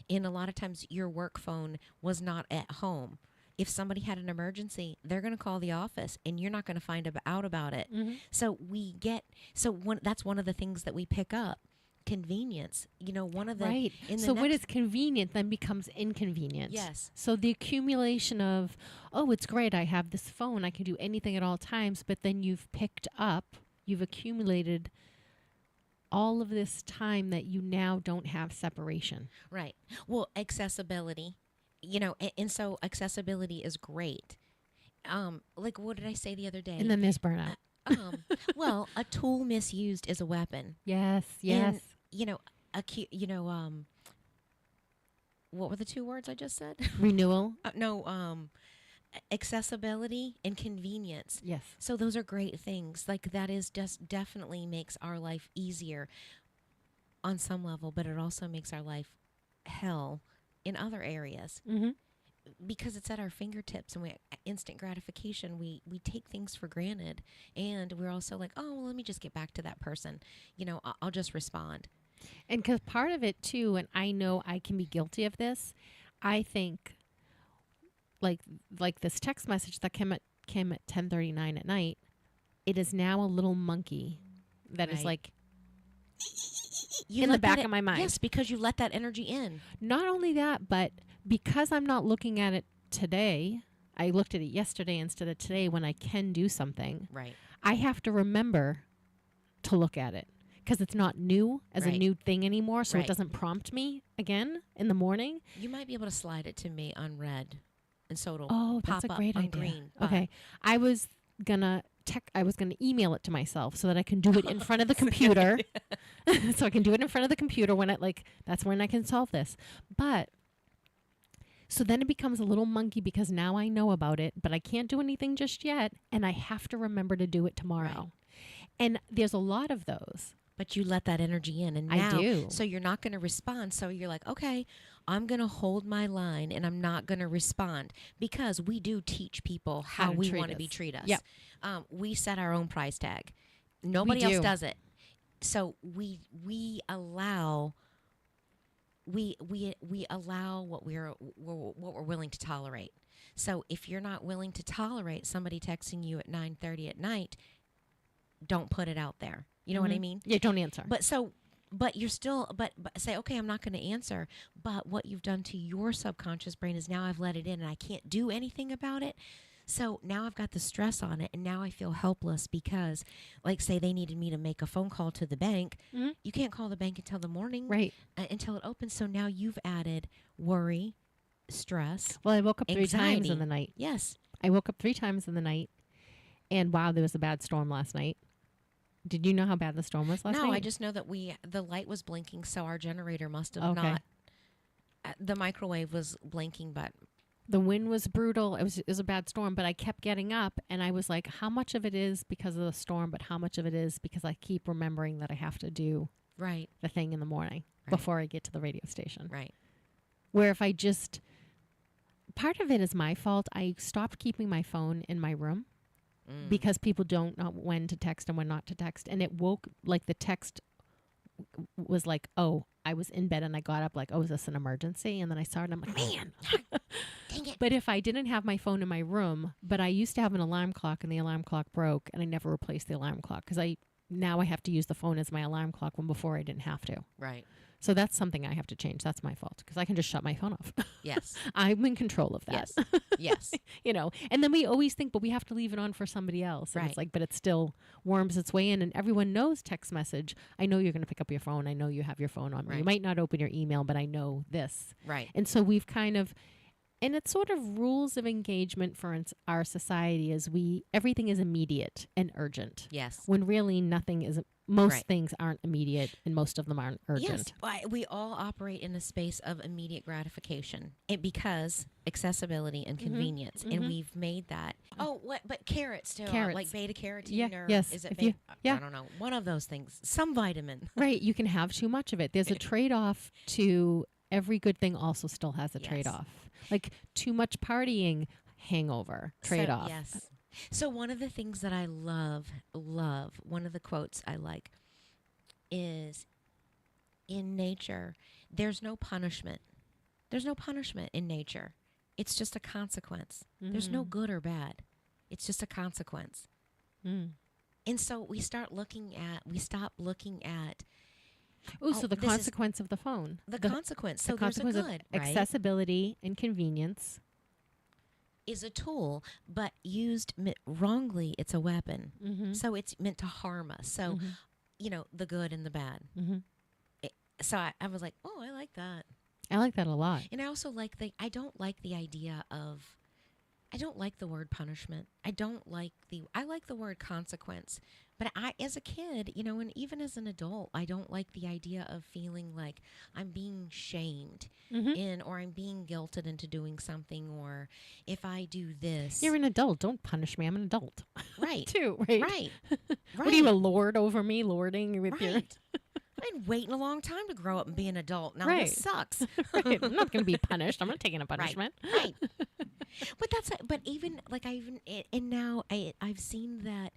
and a lot of times your work phone was not at home. If somebody had an emergency, they're going to call the office, and you're not going to find out about it. Mm-hmm. So that's one of the things that we pick up. Convenience, one of the right. So what is convenient then becomes inconvenient. Yes. So the accumulation of, it's great, I have this phone, I can do anything at all times, but then you've accumulated all of this time that you now don't have separation. Right. Well, accessibility, and so accessibility is great. Like what did I say the other day? And then there's burnout. Well, a tool misused is a weapon. Yes. And, what were the two words I just said? Renewal. Accessibility and convenience. Yes. So those are great things. Like that is just definitely makes our life easier on some level, but it also makes our life hell in other areas. Mm-hmm. Because it's at our fingertips and we instant gratification, we take things for granted, and we're also like, oh, well, let me just get back to that person. I'll just respond. And because part of it too, and I know I can be guilty of this, I think like this text message that came at 10:39 at night, it is now a little monkey that is like in the back of my mind. Yes, because you let that energy in. Not only that, but because I'm not looking at it today, I looked at it yesterday instead of today when I can do something. Right. I have to remember to look at it because it's not new as a new thing anymore, so it doesn't prompt me again in the morning. You might be able to slide it to me on red, and so it'll that's pop a up great on idea. green. Okay. I was gonna email it to myself so that I can do it in front of the computer. So I can do it in front of the computer when that's when I can solve this. But so then it becomes a little monkey because now I know about it, but I can't do anything just yet, and I have to remember to do it tomorrow. Right. And there's a lot of those. But you let that energy in, and now, I do. So you're not going to respond. So you're like, okay, I'm going to hold my line, and I'm not going to respond, because we do teach people how we want to be treated. Yep. We set our own price tag. Nobody else does it. So we allow what we're willing to tolerate. So if you're not willing to tolerate somebody texting you at 9:30 at night, don't put it out there. You know what I mean? Yeah, don't answer. But you're still, but say, okay, I'm not going to answer. But what you've done to your subconscious brain is now I've let it in and I can't do anything about it. So now I've got the stress on it, and now I feel helpless because, like, say they needed me to make a phone call to the bank. Mm-hmm. You can't call the bank until the morning. Right. Until it opens. So now you've added worry, stress. Well, I woke up anxiety. 3 times in the night. Yes. I woke up 3 times in the night, and wow, there was a bad storm last night. Did you know how bad the storm was last night? No, I just know that the light was blinking, so our generator must have not. The microwave was blinking, but The wind was brutal. It was a bad storm, but I kept getting up, and I was like, how much of it is because of the storm, but how much of it is because I keep remembering that I have to do the thing in the morning before I get to the radio station. Right. Where if I just, part of it is my fault. I stopped keeping my phone in my room because people don't know when to text and when not to text. And it woke, like the text was like, oh, I was in bed and I got up like, oh, is this an emergency? And then I saw it and I'm like, man. Dang it. But if I didn't have my phone in my room, but I used to have an alarm clock and the alarm clock broke and I never replaced the alarm clock because now I have to use the phone as my alarm clock when before I didn't have to. Right. So that's something I have to change. That's my fault because I can just shut my phone off. Yes. I'm in control of that. Yes. Yes. You know, and then we always think, but we have to leave it on for somebody else. And it's like, but it still worms its way in and everyone knows text message. I know you're going to pick up your phone. I know you have your phone on. Right. You might not open your email, but I know this. Right. And so we've kind of, and it's sort of rules of engagement for our society is everything is immediate and urgent. Yes. When really nothing is, most things aren't immediate and most of them aren't urgent. Yes. We all operate in a space of immediate gratification because accessibility and convenience. And we've made that. Oh, what? But carrots too. Carrots. Like beta carotene or yes. is it If you, I don't know. One of those things. Some vitamin. Right. You can have too much of it. There's a trade-off to every good thing also still has a trade-off. Like too much partying, hangover, trade-off. Yes. So one of the things that I love, one of the quotes I like is, in nature, there's no punishment. There's no punishment in nature. It's just a consequence. There's no good or bad. It's just a consequence. And so we stop looking at so the consequence of the phone. The consequence. So the there's a consequence good, of accessibility and convenience is a tool, but used wrongly, it's a weapon. So it's meant to harm us. So, you know, the good and the bad. So I was like, oh, I like that. I like that a lot. And I also like I don't like the idea of, I don't like the word punishment. I like the word consequence. But as a kid, you know, and even as an adult, I don't like the idea of feeling like I'm being shamed or I'm being guilted into doing something, or if I do this. You're an adult. Don't punish me. I'm an adult. Right. Too, right? Right. What are you, a lord over me, lording with your... I've been waiting a long time to grow up and be an adult. Now this sucks. Right. I'm not going to be punished. I'm not taking a punishment. Right. But even like now I've seen that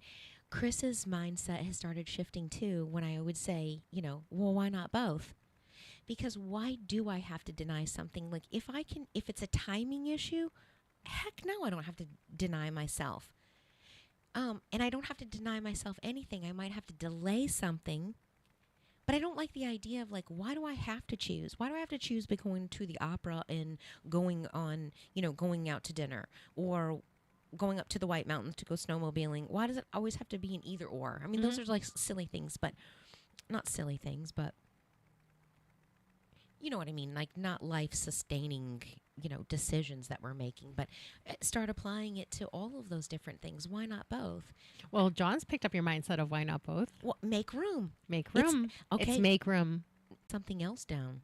Chris's mindset has started shifting too. When I would say, you know, well, why not both? Because why do I have to deny something? Like if it's a timing issue, heck no, I don't have to deny myself. And I don't have to deny myself anything. I might have to delay something. But I don't like the idea of like, why do I have to choose? Why do I have to choose between going to the opera and going out to dinner, or going up to the White Mountains to go snowmobiling? Why does it always have to be an either or? I mean, those are like silly things, but not silly things, but you know what I mean? Like not life-sustaining, you know, decisions that we're making, but start applying it to all of those different things. Why not both? Well, John's picked up your mindset of why not both. Well, make room. Make room. It's make room. Something else down.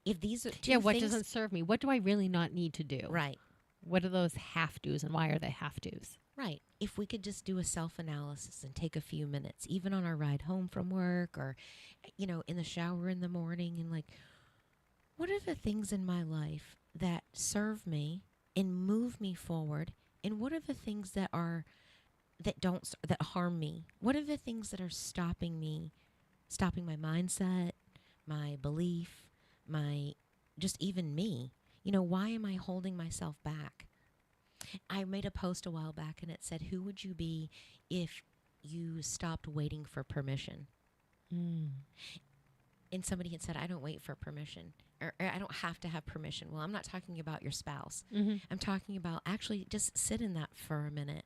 If these are what doesn't serve me? What do I really not need to do? Right. What are those have-tos and why are they have-tos? Right. If we could just do a self-analysis and take a few minutes, even on our ride home from work or, you know, in the shower in the morning, and like, what are the things in my life that serve me and move me forward? And what are the things that harm me? What are the things that are stopping my mindset, my belief, just even me? You know, why am I holding myself back? I made a post a while back and it said, who would you be if you stopped waiting for permission? And somebody had said, I don't wait for permission, or I don't have to have permission. Well, I'm not talking about your spouse. I'm talking about actually just sit in that for a minute.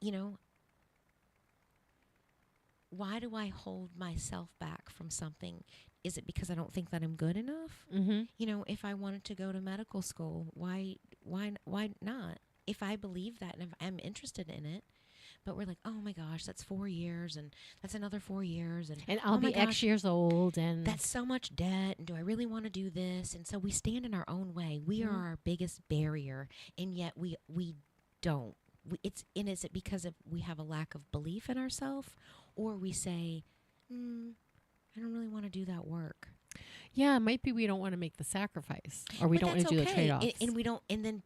You know, why do I hold myself back from something? Is it because I don't think that I'm good enough? You know, if I wanted to go to medical school, why not? If I believe that and if I'm interested in it, But we're like, oh my gosh, that's 4 years, and that's another 4 years, and I'll oh my be X gosh, years old, and that's so much debt, and do I really want to do this? And so we stand in our own way. We are our biggest barrier, and yet we don't. Is it because we have a lack of belief in ourselves, or we say, I don't really want to do that work. Yeah, it might be we don't want to make the sacrifice, or we don't want to do the trade-offs. And we don't, and then,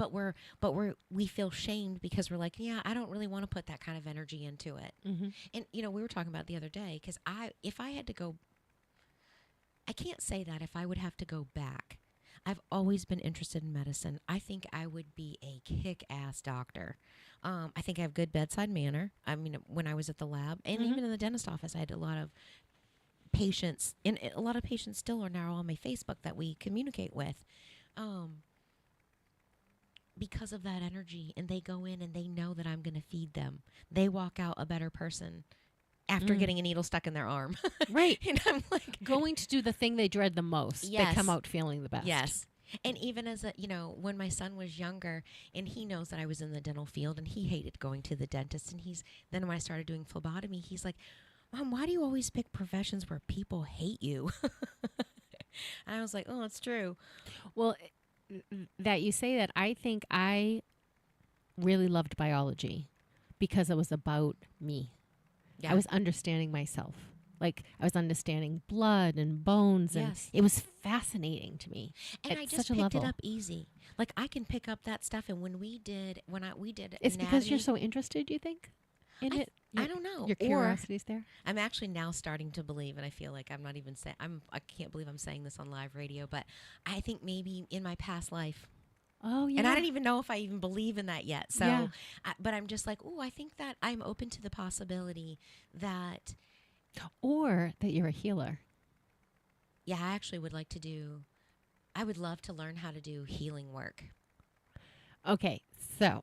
we feel shamed because we're like, yeah, I don't really want to put that kind of energy into it. Mm-hmm. And, we were talking about the other day, because if I had to go, I can't say that if I would have to go back. I've always been interested in medicine. I think I would be a kick-ass doctor. I think I have good bedside manner. I mean, when I was at the lab, and even in the dentist office, I had a lot of patients, and a lot of patients still are now on my Facebook that we communicate with, because of that energy. And they go in and they know that I'm going to feed them. They walk out a better person after getting a needle stuck in their arm. Right. And I'm like, going to do the thing they dread the most. Yes. They come out feeling the best. Yes. And even as when my son was younger, and he knows that I was in the dental field, and he hated going to the dentist, and then when I started doing phlebotomy, he's like, Mom, why do you always pick professions where people hate you? And I was like, oh, it's true. Well, that you say that, I think I really loved biology because it was about me. Yeah. I was understanding myself. Like, I was understanding blood and bones, and it was fascinating to me. And I just picked it up easy. Like, I can pick up that stuff. And when we did it's because you're so interested, you think, in it? I don't know. Your curiosity's there? I'm actually now starting to believe, and I feel like I'm not even saying, I can't believe I'm saying this on live radio, but I think maybe in my past life. Oh, yeah. And I don't even know if I even believe in that yet. So, but I'm just like, I think that I'm open to the possibility that. Or that you're a healer. Yeah, I actually would like to I would love to learn how to do healing work. Okay, so,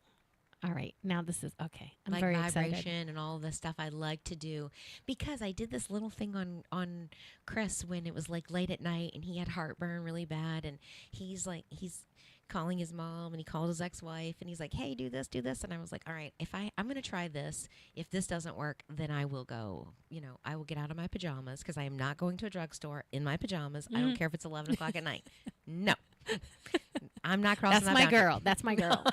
all right, now this is, okay, I'm like very vibration excited. And all the stuff I like to do, because I did this little thing on Chris when it was like late at night, and he had heartburn really bad, and he's calling his mom, and he called his ex-wife, and he's like, hey, do this, and I was like, all right, if I'm going to try this. If this doesn't work, then I will go, I will get out of my pajamas, because I am not going to a drugstore in my pajamas. I don't care if it's 11 o'clock at night. No. I'm not crossing that boundary. Girl. That's my girl.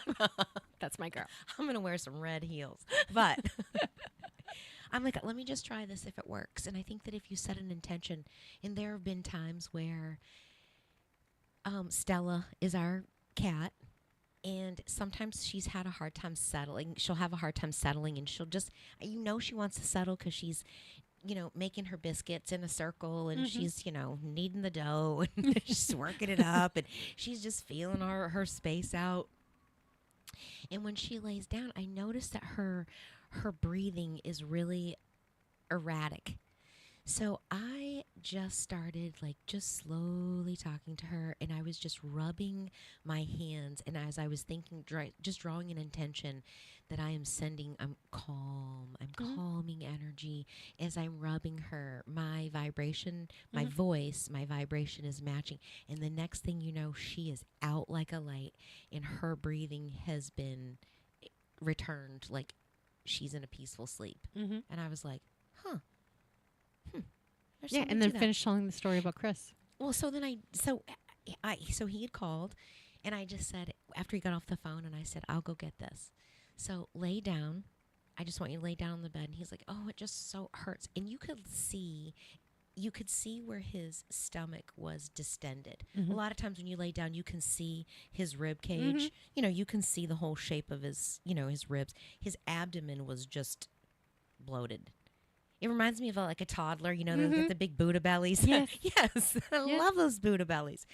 That's my girl. I'm going to wear some red heels. But I'm like, let me just try this if it works. And I think that if you set an intention, and there have been times where Stella is our cat, and sometimes she's had a hard time settling. She'll have a hard time settling, and she'll just, she wants to settle because she's, making her biscuits in a circle, and she's, kneading the dough, and she's working it up, and she's just feeling her space out. And when she lays down, I notice that her breathing is really erratic. So I just started just slowly talking to her, and I was just rubbing my hands. And as I was thinking, just drawing an intention that I'm calm, I'm calming energy as I'm rubbing her. My vibration, my voice, my vibration is matching. And the next thing you know, she is out like a light, and her breathing has been returned, like she's in a peaceful sleep. And I was like, huh. Yeah, and then finish telling the story about Chris. Well, so then so he had called, and I just said, after he got off the phone, and I said, I'll go get this. So lay down. I just want you to lay down on the bed. And he's like, oh, it just so hurts. And you could see where his stomach was distended. A lot of times when you lay down, you can see his rib cage. You can see the whole shape of his, his ribs. His abdomen was just bloated. It reminds me of like a toddler, they get the big Buddha bellies. Yes. Yes. I love those Buddha bellies.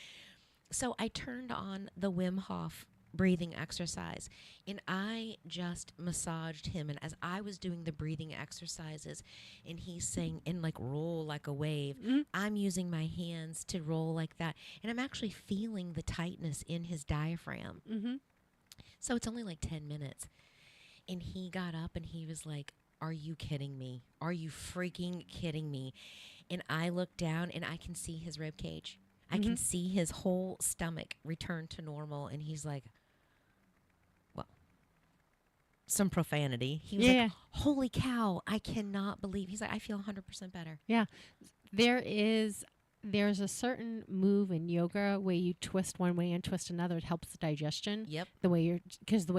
So I turned on the Wim Hof breathing exercise, and I just massaged him. And as I was doing the breathing exercises, and he's saying, and roll like a wave, I'm using my hands to roll like that. And I'm actually feeling the tightness in his diaphragm. So it's only 10 minutes. And he got up and he was like, are you kidding me? Are you freaking kidding me? And I look down and I can see his rib cage. I can see his whole stomach return to normal. And he's like, well. some profanity. He was like, holy cow, I cannot believe. He's like, I feel 100% better. Yeah. There's a certain move in yoga where you twist one way and twist another. It helps the digestion. Yep. The way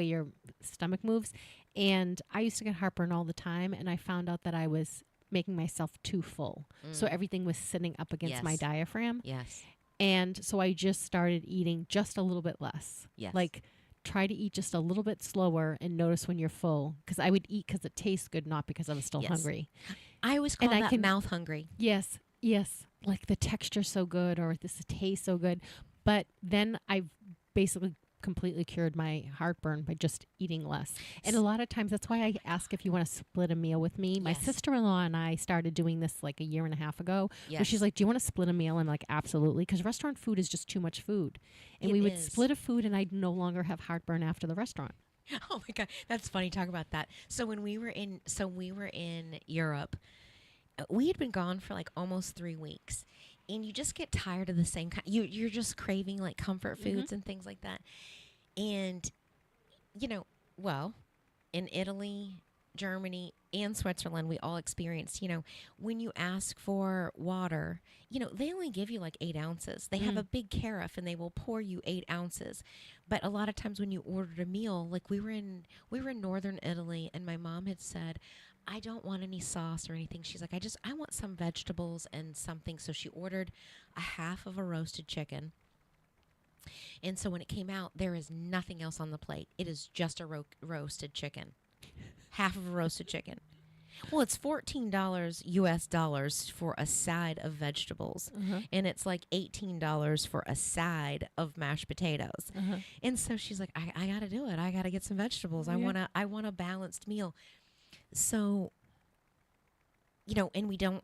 your stomach moves. And I used to get heartburn all the time, and I found out that I was making myself too full. So everything was sitting up against my diaphragm. Yes. And so I just started eating just a little bit less. Yes. Like, try to eat just a little bit slower and notice when you're full. Because I would eat because it tastes good, not because I was still hungry. I always call that mouth hungry. Yes. Like the texture's so good, or this tastes so good. But then I've basically completely cured my heartburn by just eating less. And a lot of times, that's why I ask if you want to split a meal with me. My sister-in-law and I started doing this like a year and a half ago. Where she's like, do you want to split a meal? I'm like, absolutely. Because restaurant food is just too much food. And we would split a food, and I'd no longer have heartburn after the restaurant. Oh my God. That's funny. Talk about that. So when we were in Europe, we had been gone for like almost 3 weeks, and you just get tired of the same kind. You're just craving like comfort foods and things like that. And, in Italy, Germany, and Switzerland, we all experienced, when you ask for water, they only give you like 8 ounces. They have a big carafe, and they will pour you 8 ounces. But a lot of times when you ordered a meal, like we were in northern Italy, and my mom had said, I don't want any sauce or anything. She's like, I want some vegetables and something. So she ordered a half of a roasted chicken. And so when it came out, there is nothing else on the plate. It is just a roasted chicken. Half of a roasted chicken. Well, it's $14 US dollars for a side of vegetables. And it's like $18 for a side of mashed potatoes. And so she's like, I got to do it. I got to get some vegetables. I want a balanced meal. So, and we don't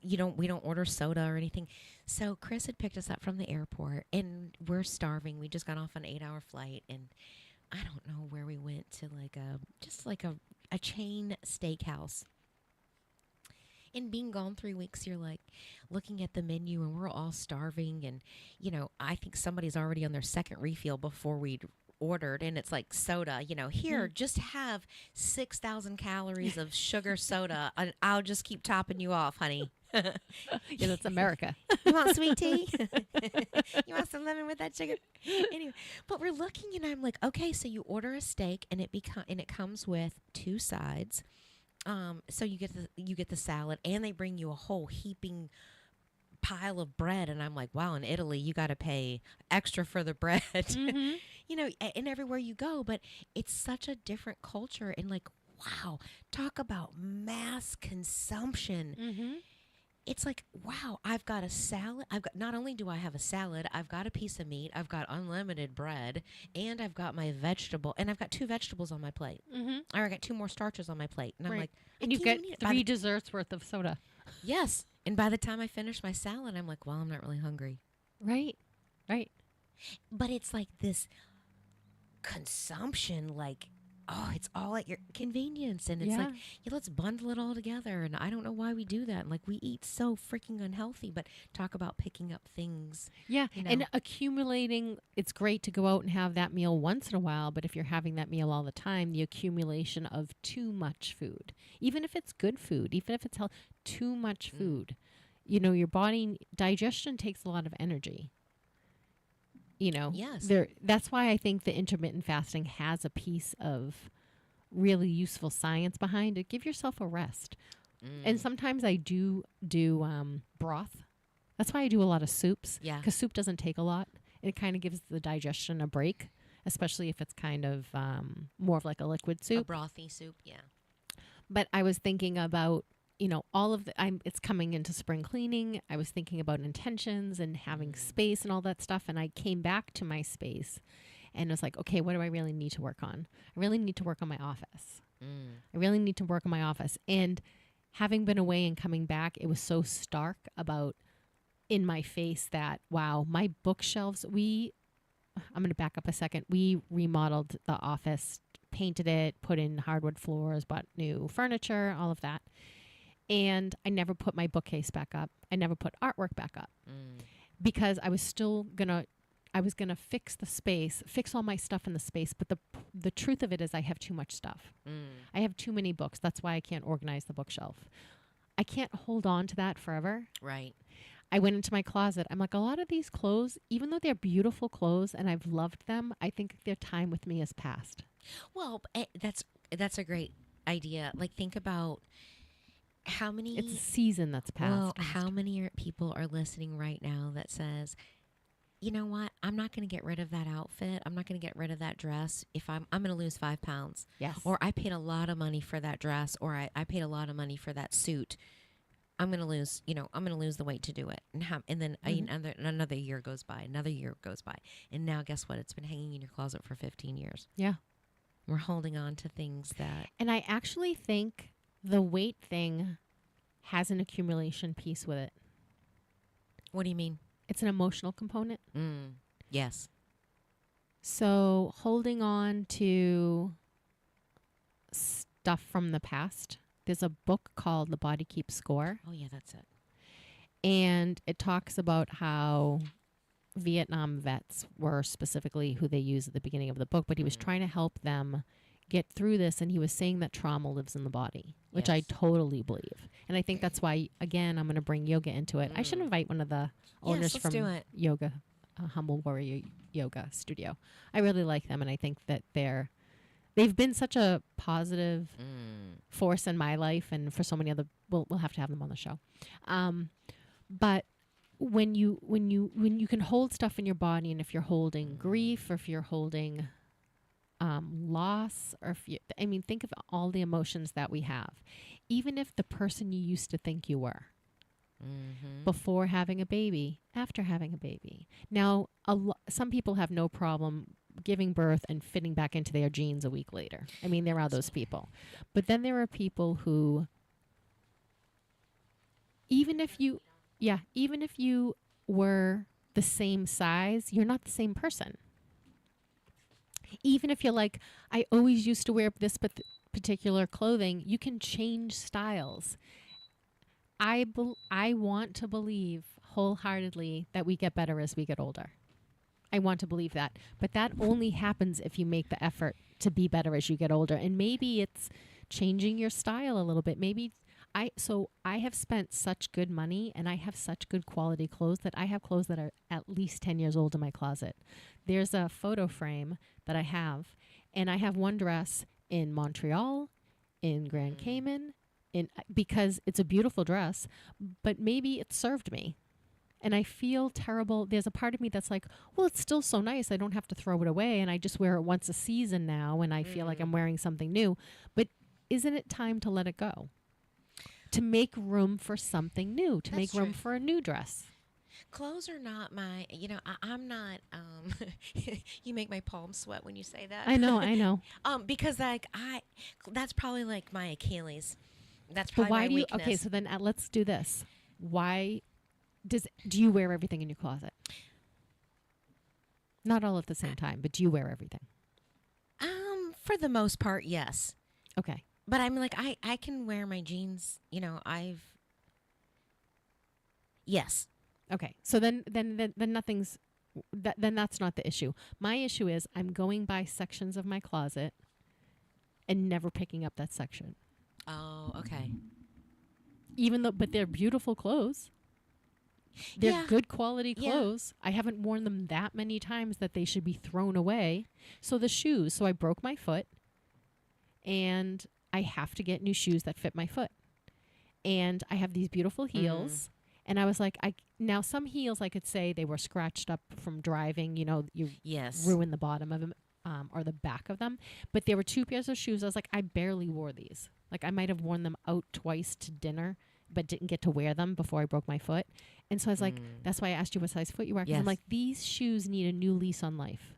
order soda or anything. So Chris had picked us up from the airport, and we're starving. We just got off an 8-hour flight, and I don't know where we went to, like a chain steakhouse. And being gone 3 weeks, you're like looking at the menu, and we're all starving. And, I think somebody's already on their second refill before we'd ordered, and it's like soda, here, just have 6,000 calories of sugar soda, and I'll just keep topping you off, honey. Yeah, that's America. You want sweet tea? You want some lemon with that sugar? Anyway, but we're looking, and I'm like, okay, so you order a steak, and it comes with 2 sides. So you get the salad, and they bring you a whole heaping pile of bread, and I'm like, wow, in Italy you got to pay extra for the bread. And everywhere you go, but it's such a different culture, and like, wow, talk about mass consumption. It's like, wow, I've got a salad. Not only do I have a salad, I've got a piece of meat, I've got unlimited bread, and I've got my vegetable, and I've got 2 vegetables on my plate. Or I got 2 more starches on my plate, and I'm like, and you get 3 desserts worth of soda. Yes. And by the time I finish my salad, I'm like, well, I'm not really hungry. Right. But it's like this consumption, like, it's all at your convenience. And it's like, let's bundle it all together. And I don't know why we do that. Like, we eat so freaking unhealthy, but talk about picking up things. Yeah. And accumulating, it's great to go out and have that meal once in a while. But if you're having that meal all the time, the accumulation of too much food, even if it's good food, even if it's too much food, your body digestion takes a lot of energy. Yes. That's why I think the intermittent fasting has a piece of really useful science behind it. Give yourself a rest. And sometimes I do broth. That's why I do a lot of soups. Yeah. Because soup doesn't take a lot. It kind of gives the digestion a break, especially if it's kind of more of like a liquid soup. A brothy soup, yeah. But I was thinking about, all of it's coming into spring cleaning. I was thinking about intentions and having space and all that stuff. And I came back to my space and was like, okay, what do I really need to work on? I really need to work on my office. I really need to work on my office. And having been away and coming back, it was so stark about in my face that, wow, my bookshelves, I'm going to back up a second. We remodeled the office, painted it, put in hardwood floors, bought new furniture, all of that. And I never put my bookcase back up. I never put artwork back up because I was still going to I was going to fix the space, fix all my stuff in the space. But the truth of it is I have too much stuff. I have too many books. That's why I can't organize the bookshelf. I can't hold on to that forever. Right. I went into my closet. I'm like, a lot of these clothes, even though they're beautiful clothes and I've loved them, I think their time with me has passed. Well, that's a great idea. Like, think about how many... It's a season that's passed. Well, how many people are listening right now that says, you know what? I'm not going to get rid of that outfit. I'm not going to get rid of that dress if I'm going to lose 5 pounds. Yes. Or I paid a lot of money for that dress, or I paid a lot of money for that suit. I'm going to lose, I'm going to lose the weight to do it. And then another year goes by, another year goes by. And now guess what? It's been hanging in your closet for 15 years. Yeah. We're holding on to things that... And I actually think the weight thing has an accumulation piece with it. What do you mean? It's an emotional component. Yes. So holding on to stuff from the past. There's a book called The Body Keeps Score. Oh, yeah, that's it. And it talks about how Vietnam vets were specifically who they use at the beginning of the book, but he was trying to help them get through this, and he was saying that trauma lives in the body, which I totally believe. And I think that's why, again, I'm going to bring yoga into it. I should invite one of the owners let's from do it. Yoga, Humble Warrior Yoga Studio. I really like them, and I think that they've been such a positive force in my life, and for so many other. We'll have to have them on the show. But when you can hold stuff in your body, and if you're holding grief, or if you're holding loss, or think of all the emotions that we have. Even if the person you used to think you were before having a baby, after having a baby. Now, some people have no problem giving birth and fitting back into their jeans a week later. I mean, there are those people. But then there are people who, even if you were the same size, you're not the same person. Even if you're like, I always used to wear this particular clothing, you can change styles. I want to believe wholeheartedly that we get better as we get older. I want to believe that. But that only happens if you make the effort to be better as you get older. And maybe it's changing your style a little bit. Maybe I have spent such good money, and I have such good quality clothes that I have clothes that are at least 10 years old in my closet. There's a photo frame that I have, and I have one dress in Montreal, in Grand Cayman, because it's a beautiful dress, but maybe it served me. And I feel terrible. There's a part of me that's like, well, it's still so nice. I don't have to throw it away. And I just wear it once a season now, and I feel like I'm wearing something new. But isn't it time to let it go? To make room for something new, to make room for a new dress. Clothes are not my, I'm not, you make my palms sweat when you say that. I know. Because that's probably like my Achilles. That's probably my weakness. Okay, so then let's do this. Why do you wear everything in your closet? Not all at the same time, but do you wear everything? For the most part, yes. Okay. But I'm like, I can wear my jeans, yes. Okay. So then nothing's, then that's not the issue. My issue is I'm going by sections of my closet and never picking up that section. Oh, okay. But they're beautiful clothes. They're good quality clothes. I haven't worn them that many times that they should be thrown away. So the shoes. So I broke my foot, and I have to get new shoes that fit my foot. And I have these beautiful heels. And I was like, now some heels I could say they were scratched up from driving. You ruin the bottom of them or the back of them. But there were 2 pairs of shoes. I was like, I barely wore these. Like, I might have worn them out twice to dinner, but didn't get to wear them before I broke my foot. And so I was like, that's why I asked you what size foot you wear. Because I'm like, these shoes need a new lease on life.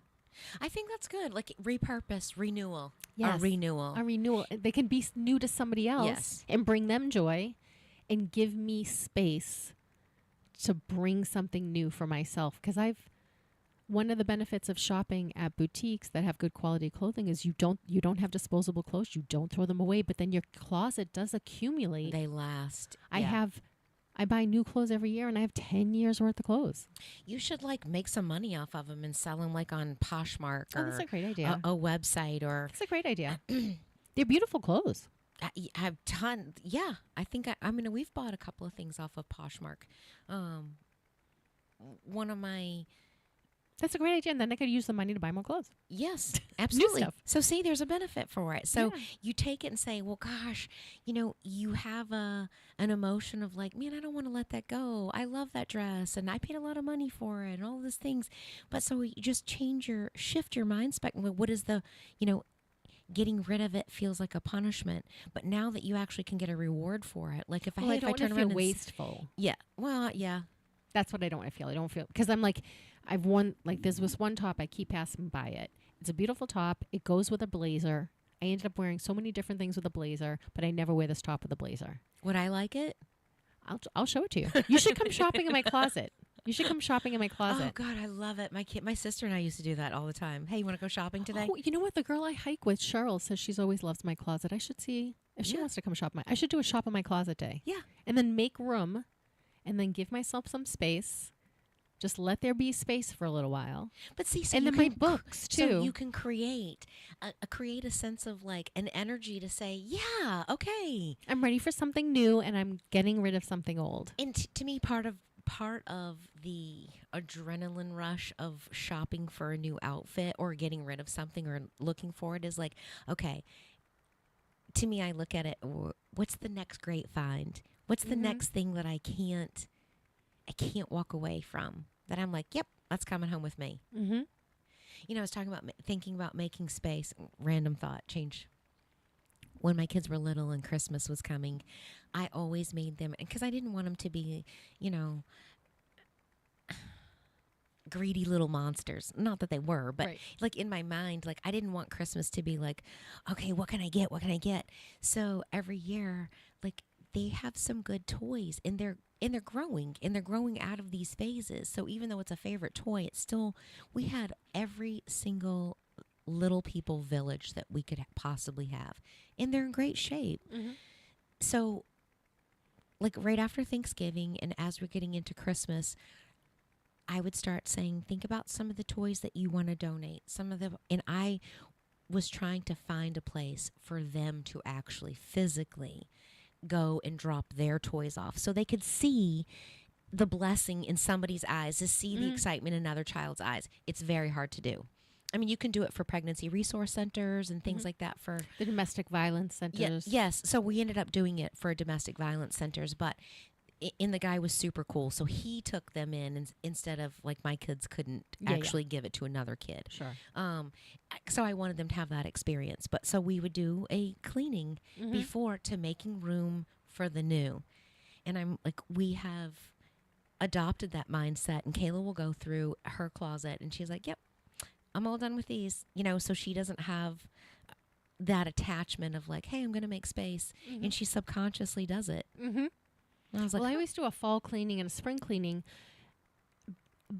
I think that's good. Like, repurpose, renewal. Yes. A renewal. A renewal. They can be new to somebody else and bring them joy and give me space to bring something new for myself. Because one of the benefits of shopping at boutiques that have good quality clothing is you don't have disposable clothes. You don't throw them away, but then your closet does accumulate. They last. I have I buy new clothes every year, and I have 10 years worth of clothes. You should like make some money off of them and sell them like on Poshmark or That's a great idea. a website or. That's a great idea. They're beautiful clothes. I have ton. Yeah, I think I mean we've bought a couple of things off of Poshmark. One of my. That's a great idea, and then I could use the money to buy more clothes. Yes, absolutely. stuff. So see, there's a benefit for it. So you take it and say, well, gosh, you have an emotion of like, man, I don't want to let that go. I love that dress, and I paid a lot of money for it, and all these things. But so you just shift your mind spectrum. What is the, getting rid of it feels like a punishment. But now that you actually can get a reward for it, like if I if I turn around and wasteful. Yeah. Well, yeah. That's what I don't want to feel. I don't feel because I'm like, I've won. Like there's this one top I keep passing by it. It's a beautiful top. It goes with a blazer. I ended up wearing so many different things with a blazer, but I never wear this top with a blazer. Would I like it? I'll show it to you. You should come shopping in my closet. You should come shopping in my closet. Oh God, I love it. My sister and I used to do that all the time. Hey, you want to go shopping today? Oh, you know what? The girl I hike with, Cheryl, says she's always loves my closet. I should see if she wants to come shop. I should do a shop in my closet day. Yeah, and then make room, and then give myself some space. Just let there be space for a little while. But see, so and you then my can books too. So you can create a sense of like an energy to say, yeah, okay, I'm ready for something new, and I'm getting rid of something old. And to me, part of the adrenaline rush of shopping for a new outfit or getting rid of something or looking for it is like, okay, to me, I look at it, what's the next great find? What's the next thing that I can't walk away from? That I'm like, yep, that's coming home with me. Mm-hmm. I was thinking about making space. Random thought, change. When my kids were little and Christmas was coming, I always made them, because I didn't want them to be, greedy little monsters. Not that they were, but like in my mind, like I didn't want Christmas to be like, okay, what can I get? What can I get? So every year, like they have some good toys, and they're growing out of these phases. So even though it's a favorite toy, it's still, we had every single little people village that we could possibly have, and they're in great shape. Mm-hmm. So like right after Thanksgiving and as we're getting into Christmas, I would start saying, think about some of the toys that you want to donate. And I was trying to find a place for them to actually physically go and drop their toys off so they could see the blessing in somebody's eyes, to see the excitement in another child's eyes. It's very hard to do. I mean, you can do it for pregnancy resource centers and things like that, for the domestic violence centers. Yes. So we ended up doing it for domestic violence centers, but the guy was super cool. So he took them in instead of like my kids couldn't actually give it to another kid. Sure. So I wanted them to have that experience. But so we would do a cleaning before to making room for the new. And I'm like, we have adopted that mindset, and Kayla will go through her closet and she's like, yep, I'm all done with these, so she doesn't have that attachment of like, hey, I'm going to make space. And she subconsciously does it. Mm-hmm. I was like, I always do a fall cleaning and a spring cleaning.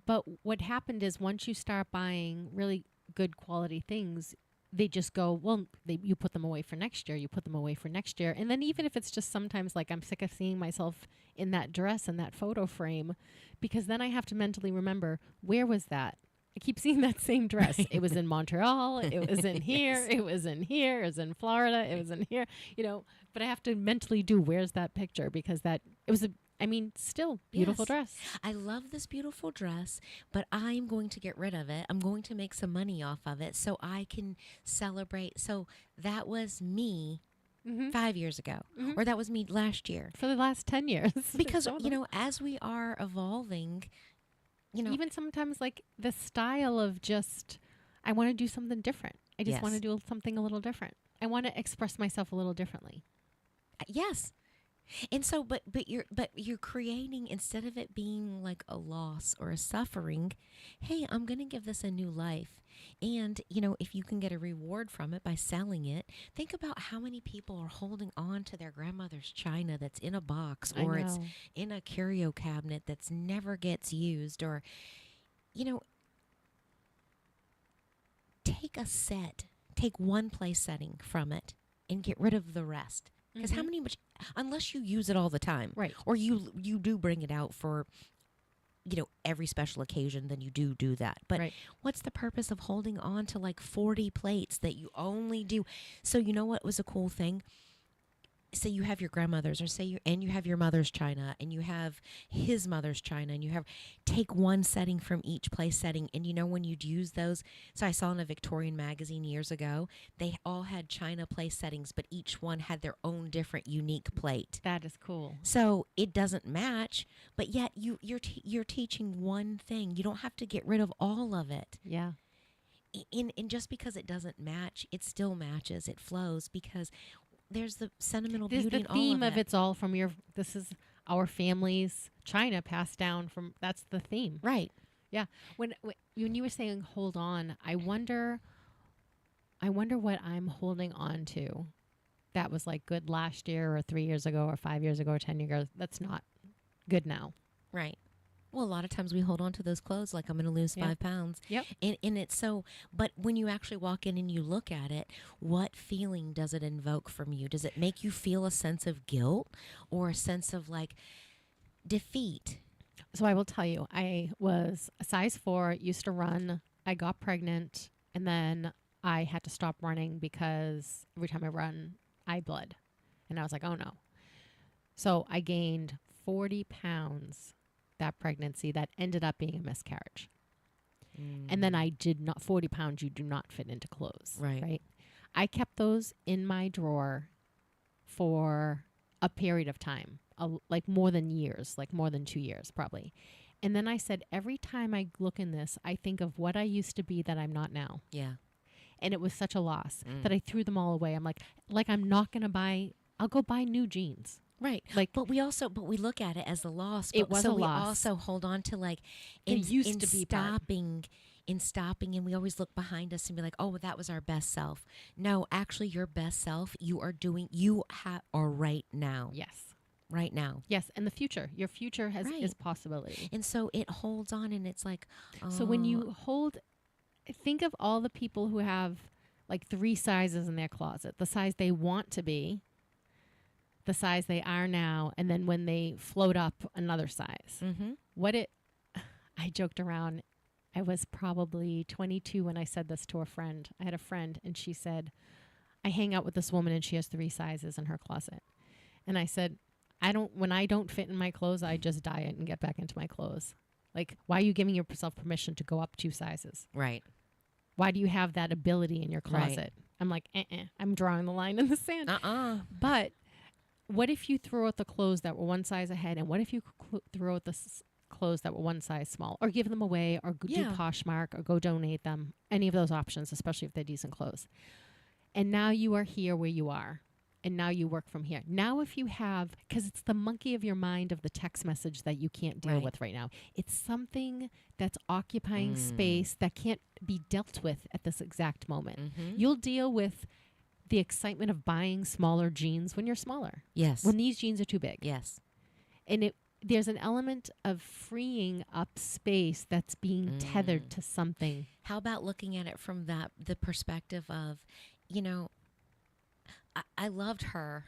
But what happened is once you start buying really good quality things, they just go, well, you put them away for next year. You put them away for next year. And then even if it's just sometimes like I'm sick of seeing myself in that dress and that photo frame, because then I have to mentally remember, where was that? I keep seeing that same dress. It was in Montreal. It was in here. It was in here. It was in Florida. It was in here. But I have to mentally do, where's that picture? Because still beautiful dress. I love this beautiful dress, but I'm going to get rid of it. I'm going to make some money off of it so I can celebrate. So that was me 5 years ago, or that was me last year. For the last 10 years. Because, as we are evolving, even sometimes like the style of just, I want to do something different. I just want to do something a little different. I want to express myself a little differently. Yes. And so, but you're creating, instead of it being like a loss or a suffering, hey, I'm going to give this a new life. And, if you can get a reward from it by selling it, think about how many people are holding on to their grandmother's china that's in a box, or it's in a curio cabinet that's never gets used, or, take one place setting from it and get rid of the rest. Because how unless you use it all the time. Right. Or you do bring it out for, every special occasion, then you do that. But what's the purpose of holding on to like 40 plates that you only do? So you know what was a cool thing? Say you have your grandmother's, or you have your mother's china, and you have his mother's china, and take one setting from each place setting, and when you'd use those. So I saw in a Victorian magazine years ago, they all had china place settings, but each one had their own different unique plate. That is cool. So it doesn't match, but yet you're teaching one thing. You don't have to get rid of all of it. Yeah. And just because it doesn't match, it still matches. It flows because there's the sentimental beauty in all of it. The theme of it's all from this is our family's china passed down from, that's the theme. Right. Yeah. When you were saying hold on, I wonder what I'm holding on to that was like good last year or 3 years ago or 5 years ago or 10 years ago. That's not good now. Right. Well, a lot of times we hold on to those clothes like I'm going to lose 5 pounds. Yep. And it's so, but when you actually walk in and you look at it, what feeling does it invoke from you? Does it make you feel a sense of guilt or a sense of like defeat? So I will tell you, I was a size 4, used to run. I got pregnant, and then I had to stop running because every time I run, I bled. And I was like, oh no. So I gained 40 pounds that pregnancy that ended up being a miscarriage. And then I did not, 40 pounds, you do not fit into clothes. Right. I kept those in my drawer for a period of time, like more than years, like more than 2 years probably. And then I said, every time I look in this, I think of what I used to be that I'm not now. Yeah. And it was such a loss that I threw them all away. I'm like I'm not going to buy, I'll go buy new jeans. Right. But we look at it as a loss. It was a loss. We also hold on to like it used to be stopping and we always look behind us and be like, oh, well, that was our best self. No, actually your best self are right now. Yes. Right now. Yes, and the future. Your future is possibility. And so it holds on, and it's like So when you think of all the people who have like 3 sizes in their closet. The size they want to be, the size they are now, and then when they float up, another size. I joked around. I was probably 22 when I said this to a friend. I had a friend, and she said, I hang out with this woman, and she has 3 sizes in her closet. And I said, when I don't fit in my clothes, I just diet and get back into my clothes. Like, why are you giving yourself permission to go up 2 sizes? Right. Why do you have that ability in your closet? Right. I'm like, I'm drawing the line in the sand. But what if you throw out the clothes that were 1 size ahead, and what if you throw out the clothes that were 1 size small, or give them away, or do Poshmark, or go donate them? Any of those options, especially if they're decent clothes. And now you are here where you are, and now you work from here. Now if you have, because it's the monkey of your mind of the text message that you can't deal with right now. It's something that's occupying space that can't be dealt with at this exact moment. You'll deal with the excitement of buying smaller jeans when you're smaller. Yes. When these jeans are too big. Yes. And there's an element of freeing up space that's being tethered to something. How about looking at it from the perspective of, I loved her.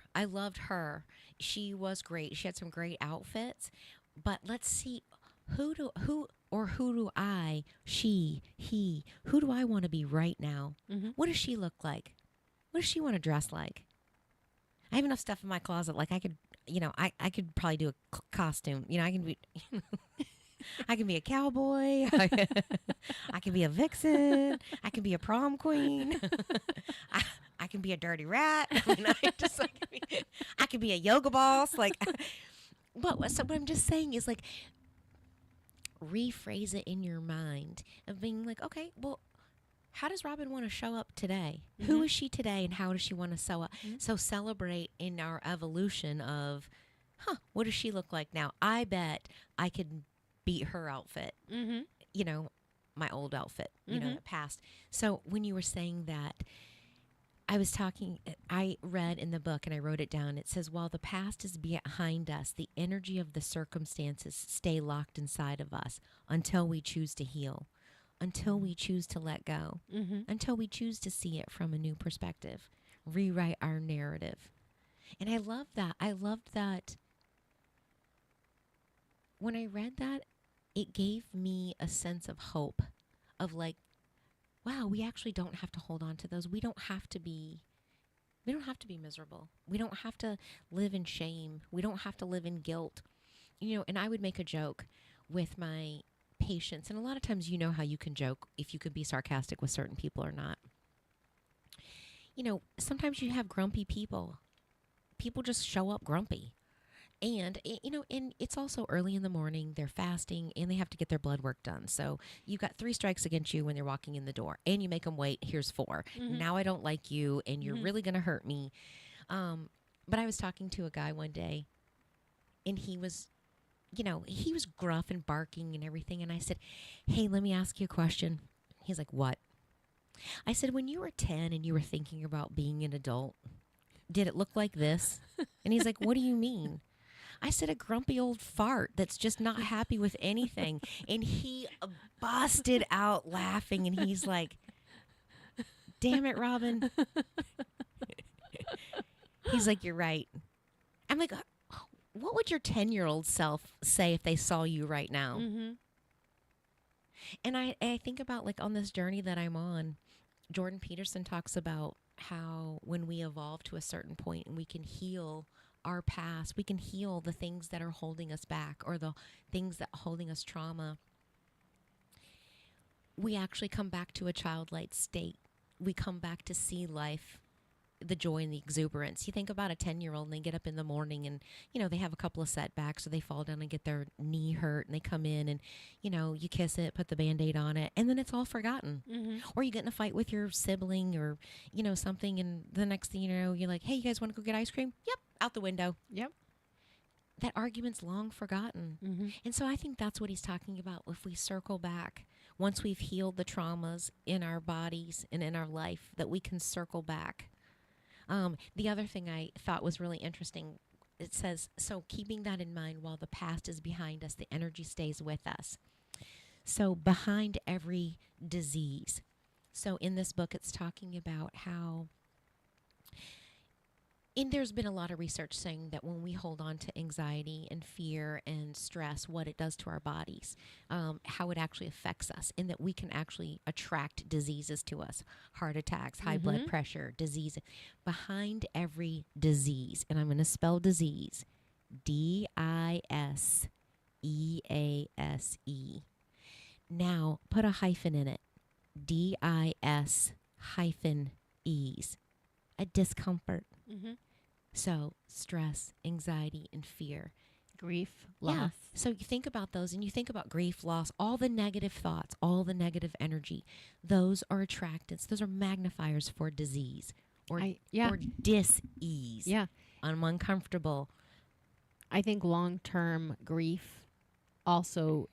She was great. She had some great outfits. But let's see, who do I want to be right now? What does she look like? What does she want to dress like? I have enough stuff in my closet. Like I could probably do a costume. I can be, I can be a cowboy. I can be a vixen. I can be a prom queen. I can be a dirty rat. I can be a yoga boss. Like, so what I'm just saying is like, rephrase it in your mind of being like, okay, well, how does Robyn want to show up today? Who is she today, and how does she want to show up? So celebrate in our evolution of, what does she look like now? I bet I could beat her outfit. My old outfit, past. So when you were saying that, I read in the book and I wrote it down. It says, while the past is behind us, the energy of the circumstances stay locked inside of us until we choose to heal, until we choose to let go, until we choose to see it from a new perspective, rewrite our narrative. And I love that. I loved that. When I read that, it gave me a sense of hope of like, wow, we actually don't have to hold on to those. We don't have to be miserable. We don't have to live in shame. We don't have to live in guilt. And I would make a joke with my patients. And a lot of times, you know how you can joke if you could be sarcastic with certain people or not. Sometimes you have grumpy people. People just show up grumpy. And, and it's also early in the morning, they're fasting, and they have to get their blood work done. So you've got 3 strikes against you when they're walking in the door, and you make them wait, here's 4. Mhm. Now I don't like you, and you're Mhm. really going to hurt me. But I was talking to a guy one day, and he was gruff and barking and everything. And I said, hey, let me ask you a question. He's like, what? I said, when you were 10 and you were thinking about being an adult, did it look like this? And he's like, what do you mean? I said, a grumpy old fart that's just not happy with anything. And he busted out laughing, and he's like, damn it, Robyn. He's like, you're right. I'm like, what would your 10-year-old self say if they saw you right now? Mm-hmm. And I think about, like, on this journey that I'm on, Jordan Peterson talks about how when we evolve to a certain point and we can heal our past, we can heal the things that are holding us back or the things that are holding us trauma. We actually come back to a childlike state. We come back to see life, the joy and the exuberance. You think about a 10-year-old, and they get up in the morning and, they have a couple of setbacks, or they fall down and get their knee hurt, and they come in and, you kiss it, put the Band-Aid on it, and then it's all forgotten. Mm-hmm. Or you get in a fight with your sibling or, something, and the next thing you know, you're like, hey, you guys want to go get ice cream? Yep, out the window. Yep. That argument's long forgotten. Mm-hmm. And so I think that's what he's talking about. If we circle back, once we've healed the traumas in our bodies and in our life, that we can circle back. The other thing I thought was really interesting, it says, so keeping that in mind, while the past is behind us, the energy stays with us. So behind every disease. So in this book, it's talking about how, and there's been a lot of research saying that when we hold on to anxiety and fear and stress, what it does to our bodies, how it actually affects us, and that we can actually attract diseases to us, heart attacks, high blood pressure, disease. Behind every disease, and I'm going to spell disease, DISEASE. Now, put a hyphen in it, DIS hyphen ease, a discomfort. Mm-hmm. So stress, anxiety, and fear. Grief, loss. Yeah. So you think about those, and you think about grief, loss, all the negative thoughts, all the negative energy. Those are attractants. Those are magnifiers for disease or dis-ease. Yeah. I'm uncomfortable. I think long-term grief also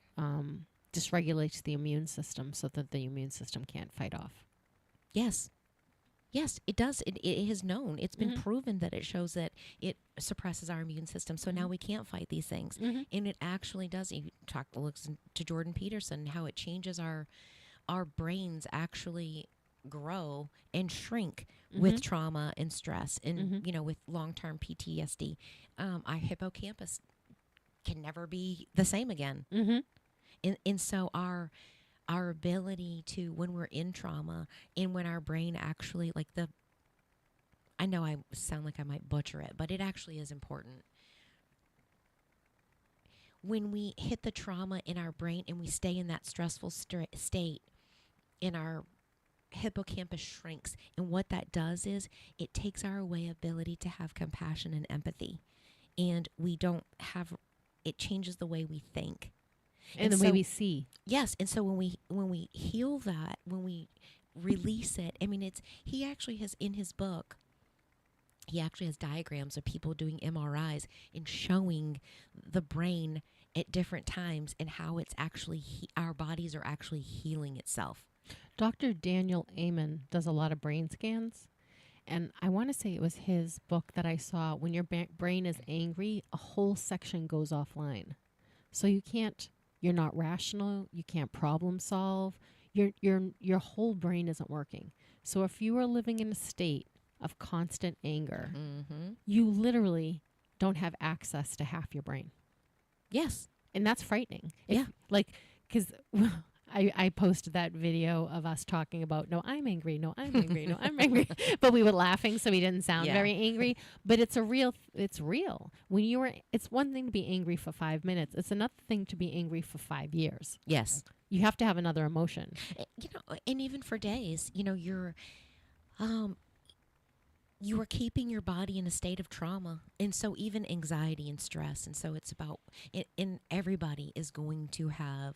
dysregulates the immune system so that the immune system can't fight off. Yes. Yes, it does. It is known. It's been proven that it shows that it suppresses our immune system. So now we can't fight these things. And it actually does. You listen to Jordan Peterson, how it changes our brains grow and shrink with trauma and stress and, with long-term PTSD. Our hippocampus can never be the same again. And so our ability to, when we're in trauma and when our brain actually, I know I sound like I might butcher it, but it actually is important. When we hit the trauma in our brain and we stay in that stressful state, in our hippocampus shrinks. And what that does is it takes our away ability to have compassion and empathy. And we don't have, it changes the way we think. And the way we see. Yes. And so when we heal that, when we release it, I mean, he actually has in his book, he actually has diagrams of people doing MRIs and showing the brain at different times and how it's actually, our bodies are actually healing itself. Dr. Daniel Amen does a lot of brain scans. And I want to say it was his book that I saw. When your brain is angry, a whole section goes offline. So you're not rational. You can't problem solve. Your whole brain isn't working. So if you are living in a state of constant anger, Mm-hmm. you literally don't have access to half your brain. Yes. And that's frightening. Yeah. Like, because I posted that video of us talking about, no, I'm angry, no, I'm angry, no, I'm angry. But we were laughing, so we didn't sound Yeah. very angry. But it's real. When you were, it's one thing to be angry for 5 minutes. It's another thing to be angry for 5 years. Yes. You have to have another emotion. You know, and even for days, you know, you are keeping your body in a state of trauma. And so even anxiety and stress. And so it's about, and everybody is going to have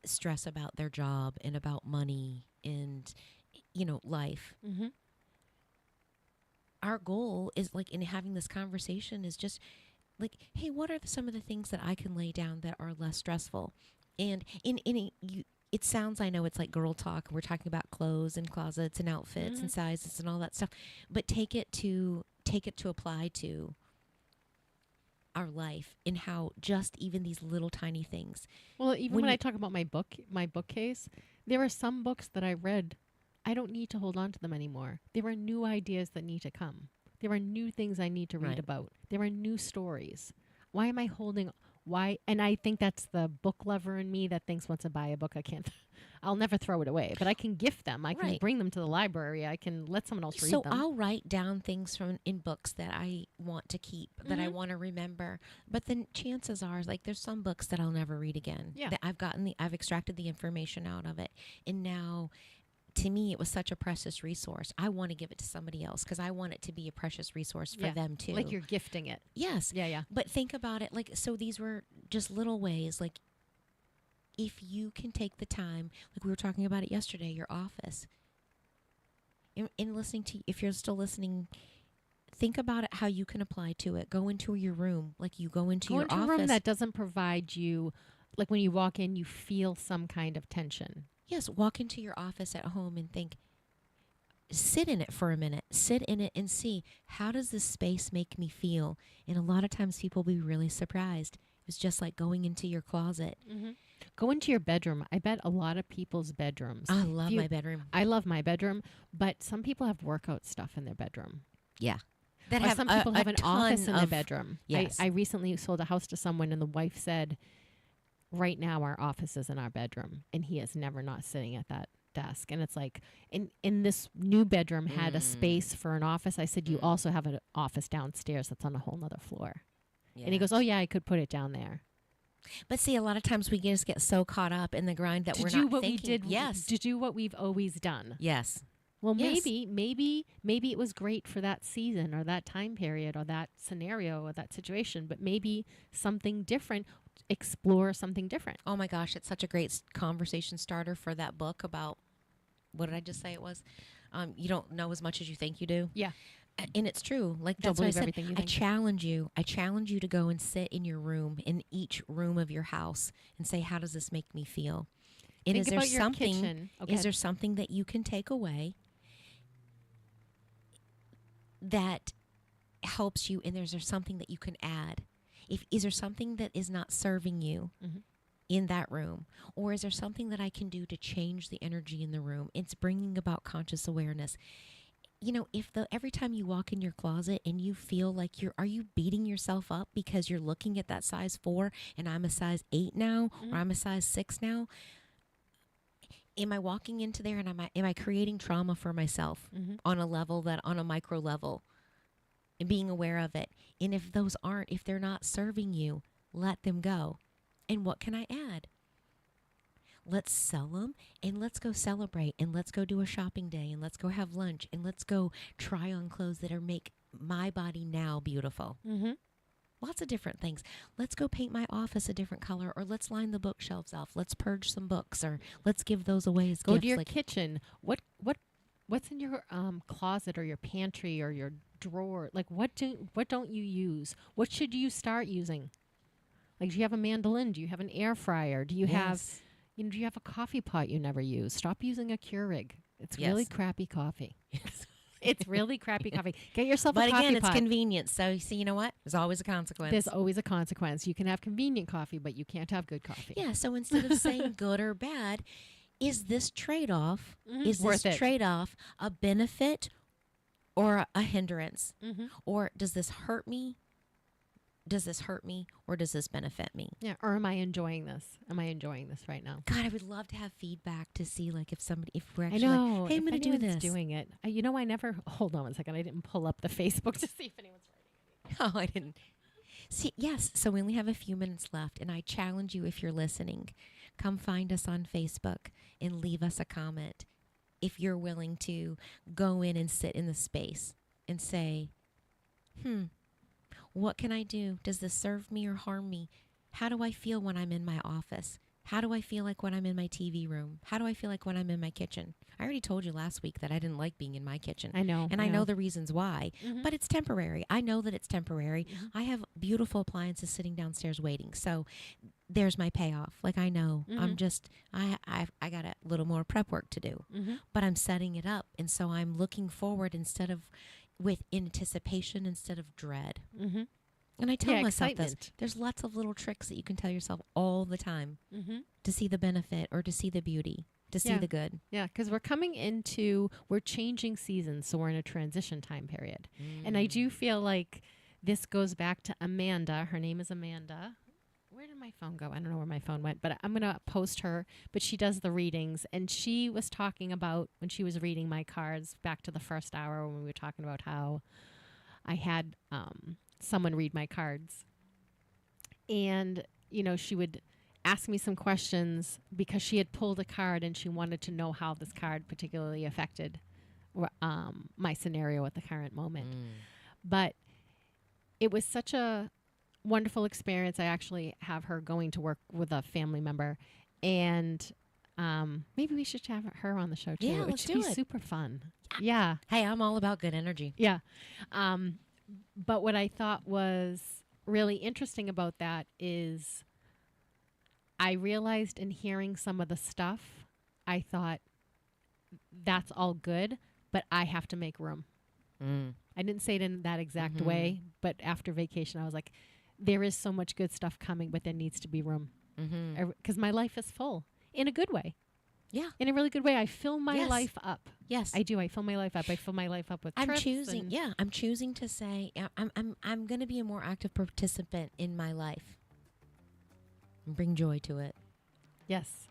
stress about their job and about money and, you know, life. Mm-hmm. Our goal is like in having this conversation is just like, hey, what are some of the things that I can lay down that are less stressful? And it sounds, I know it's like girl talk. We're talking about clothes and closets and outfits and sizes and all that stuff, but take it to apply to our life and how just even these little tiny things. Well, even when I talk about my bookcase, there are some books that I read, I don't need to hold on to them anymore. There are new ideas that need to come. There are new things I need to read about. There are new stories. Why am I holding? Why? And I think that's the book lover in me that thinks once I buy a book, I'll never throw it away. But I can gift them. I can bring them to the library. I can let someone else read them. So I'll write down things in books that I want to keep, that I want to remember. But then chances are, like, there's some books that I'll never read again. Yeah. That I've extracted the information out of it, and now, to me, it was such a precious resource. I want to give it to somebody else because I want it to be a precious resource for them too. Like you're gifting it. Yes. Yeah, yeah. But think about it. Like, so these were just little ways. Like, if you can take the time, like we were talking about it yesterday, your office, in listening to, if you're still listening, think about it, how you can apply to it. Go into your room. Like you go into your office. Go into a room that doesn't provide you, like when you walk in, you feel some kind of tension. Yes, walk into your office at home and think, sit in it for a minute. Sit in it and see, how does this space make me feel? And a lot of times people will be really surprised. It's just like going into your closet. Mm-hmm. Go into your bedroom. I bet a lot of people's bedrooms. I love my bedroom. I love my bedroom, but some people have workout stuff in their bedroom. Yeah. Some people have an office in their bedroom. Yes. I recently sold a house to someone, and the wife said, right now our office is in our bedroom, and he is never not sitting at that desk. And it's like, in this new bedroom had a space for an office. I said, you also have an office downstairs that's on a whole nother floor. Yeah. And he goes, oh yeah, I could put it down there. But see, a lot of times we just get so caught up in the grind that we're not thinking. To do what we've always done. Yes. Well, maybe it was great for that season or that time period or that scenario or that situation, but maybe something different. Explore something different. Oh my gosh, it's such a great conversation starter for that book about, what did I just say it was? You don't know as much as you think you do. Yeah. And it's true. Like, that's what I said. I challenge you to go and sit in your room, in each room of your house, and say, how does this make me feel? And Think about your kitchen. Okay. Is there something that you can take away that helps you? And is there something that you can add? Is there something that is not serving you in that room? Or is there something that I can do to change the energy in the room? It's bringing about conscious awareness. You know, every time you walk in your closet and you feel like are you beating yourself up because you're looking at that size 4 and I'm a size 8 now, or I'm a size 6 now? Am I walking into there and am I creating trauma for myself on a micro level? And being aware of it. And if they're not serving you, let them go. And what can I add? Let's sell them, and let's go celebrate, and let's go do a shopping day, and let's go have lunch, and let's go try on clothes that make my body now beautiful. Mm-hmm. Lots of different things. Let's go paint my office a different color, or let's line the bookshelves off. Let's purge some books, or let's give those away as gifts. Go to your kitchen. What's in your closet or your pantry or your drawer? Like, what don't you use? What should you start using? Like, do you have a mandolin? Do you have an air fryer? Do you have do you have a coffee pot you never use? Stop using a Keurig. It's really crappy coffee. It's really crappy coffee. Get yourself a coffee pot. But again, it's convenience. So you know what? There's always a consequence. There's always a consequence. You can have convenient coffee, but you can't have good coffee. Yeah, so instead of saying good or bad, is this trade-off, a benefit or a hindrance? Mm-hmm. Or does this hurt me? Does this hurt me, or does this benefit me? Yeah, or am I enjoying this? Am I enjoying this right now? God, I would love to have feedback to see, like, if we're I actually know. like, hey, I'm going to do this. Doing it. I never. Hold on one second. I didn't pull up the Facebook to see if anyone's writing anything. Oh, I didn't. See, yes. So we only have a few minutes left, and I challenge you, if you're listening, come find us on Facebook and leave us a comment. If you're willing to go in and sit in the space and say, what can I do? Does this serve me or harm me? How do I feel when I'm in my office? How do I feel like when I'm in my TV room? How do I feel like when I'm in my kitchen? I already told you last week that I didn't like being in my kitchen. I know. And I know the reasons why, but it's temporary. I know that it's temporary. Mm-hmm. I have beautiful appliances sitting downstairs waiting. So there's my payoff. Like, I know I'm just, I got a little more prep work to do, but I'm setting it up. And so I'm looking forward with anticipation instead of dread. Mm-hmm. And I tell myself this. Excitement. There's lots of little tricks that you can tell yourself all the time to see the benefit or to see the beauty, to see the good. Yeah, because we're changing seasons, so we're in a transition time period. And I do feel like this goes back to Amanda. Her name is Amanda. Where did my phone go? I don't know where my phone went, but I'm going to post her. But she does the readings, and she was talking about when she was reading my cards back to the first hour when we were talking about how I had someone read my cards. And, she would ask me some questions because she had pulled a card and she wanted to know how this card particularly affected my scenario at the current moment. But it was such a wonderful experience. I actually have her going to work with a family member, and maybe we should have her on the show too. Yeah, It let's should do be it. super fun. Yeah. Hey, I'm all about good energy. Yeah. But what I thought was really interesting about that is I realized in hearing some of the stuff, I thought that's all good, but I have to make room. I didn't say it in that exact way, but after vacation, I was like, there is so much good stuff coming, but there needs to be room. Because my life is full in a good way. Yeah. In a really good way. I fill my Yes. life up. Yes. I do. I fill my life up. I fill my life up with I'm trips choosing. and- I'm choosing to say I'm going to be a more active participant in my life. And bring joy to it. Yes.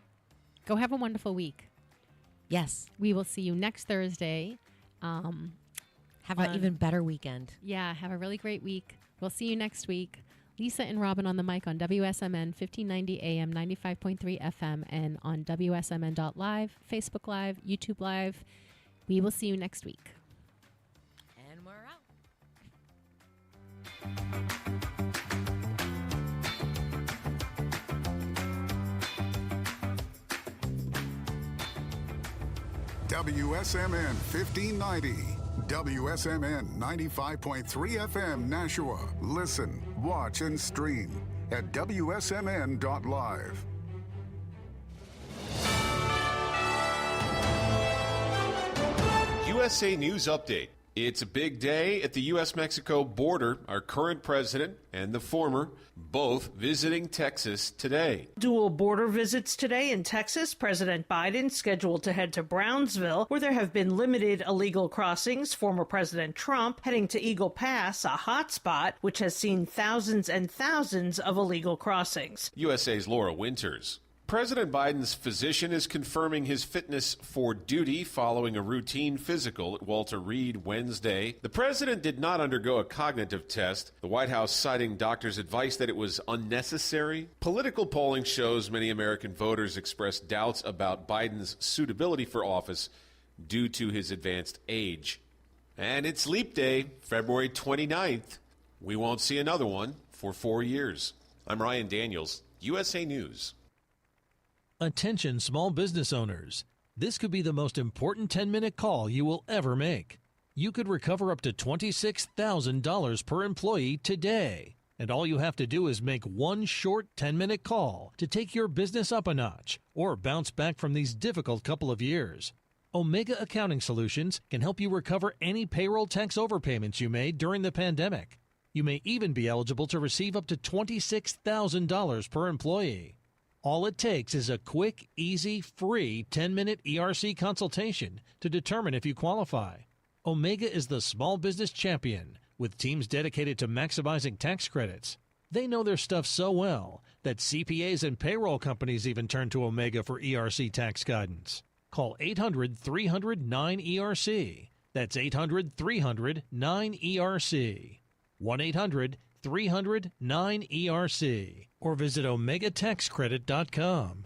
Go have a wonderful week. Yes. We will see you next Thursday. Have an even better weekend. Yeah. Have a really great week. We'll see you next week. Lisa and Robyn on the mic on WSMN 1590 AM, 95.3 FM, and on WSMN.live, Facebook Live, YouTube Live. We will see you next week. And we're out. WSMN 1590. WSMN 95.3 FM Nashua. Listen, watch, and stream at WSMN.live. USA News Update. It's a big day at the U.S.-Mexico border. Our current president and the former both visiting Texas today. Dual border visits today in Texas. President Biden scheduled to head to Brownsville, where there have been limited illegal crossings. Former President Trump heading to Eagle Pass, a hotspot, which has seen thousands and thousands of illegal crossings. USA's Laura Winters. President Biden's physician is confirming his fitness for duty following a routine physical at Walter Reed Wednesday. The president did not undergo a cognitive test, the White House citing doctors' advice that it was unnecessary. Political polling shows many American voters expressed doubts about Biden's suitability for office due to his advanced age. And it's Leap Day, February 29th. We won't see another one for 4 years. I'm Ryan Daniels, USA News. Attention small business owners. This could be the most important 10-minute call you will ever make. You could recover up to $26,000 per employee today. And all you have to do is make one short 10-minute call to take your business up a notch or bounce back from these difficult couple of years. Omega Accounting Solutions can help you recover any payroll tax overpayments you made during the pandemic. You may even be eligible to receive up to $26,000 per employee. All it takes is a quick, easy, free 10-minute ERC consultation to determine if you qualify. Omega is the small business champion with teams dedicated to maximizing tax credits. They know their stuff so well that CPAs and payroll companies even turn to Omega for ERC tax guidance. Call 800-300-9ERC. That's 800-300-9ERC. 1-800-300-9ERC. Or visit OmegaTaxCredit.com.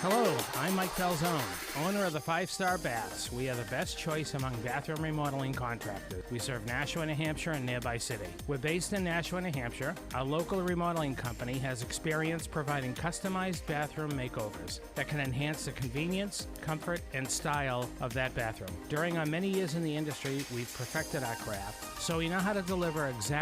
Hello, I'm Mike Falzone, owner of the 5-Star Baths. We are the best choice among bathroom remodeling contractors. We serve Nashua, New Hampshire, and nearby city. We're based in Nashua, New Hampshire. Our local remodeling company has experience providing customized bathroom makeovers that can enhance the convenience, comfort, and style of that bathroom. During our many years in the industry, we've perfected our craft, so we know how to deliver exact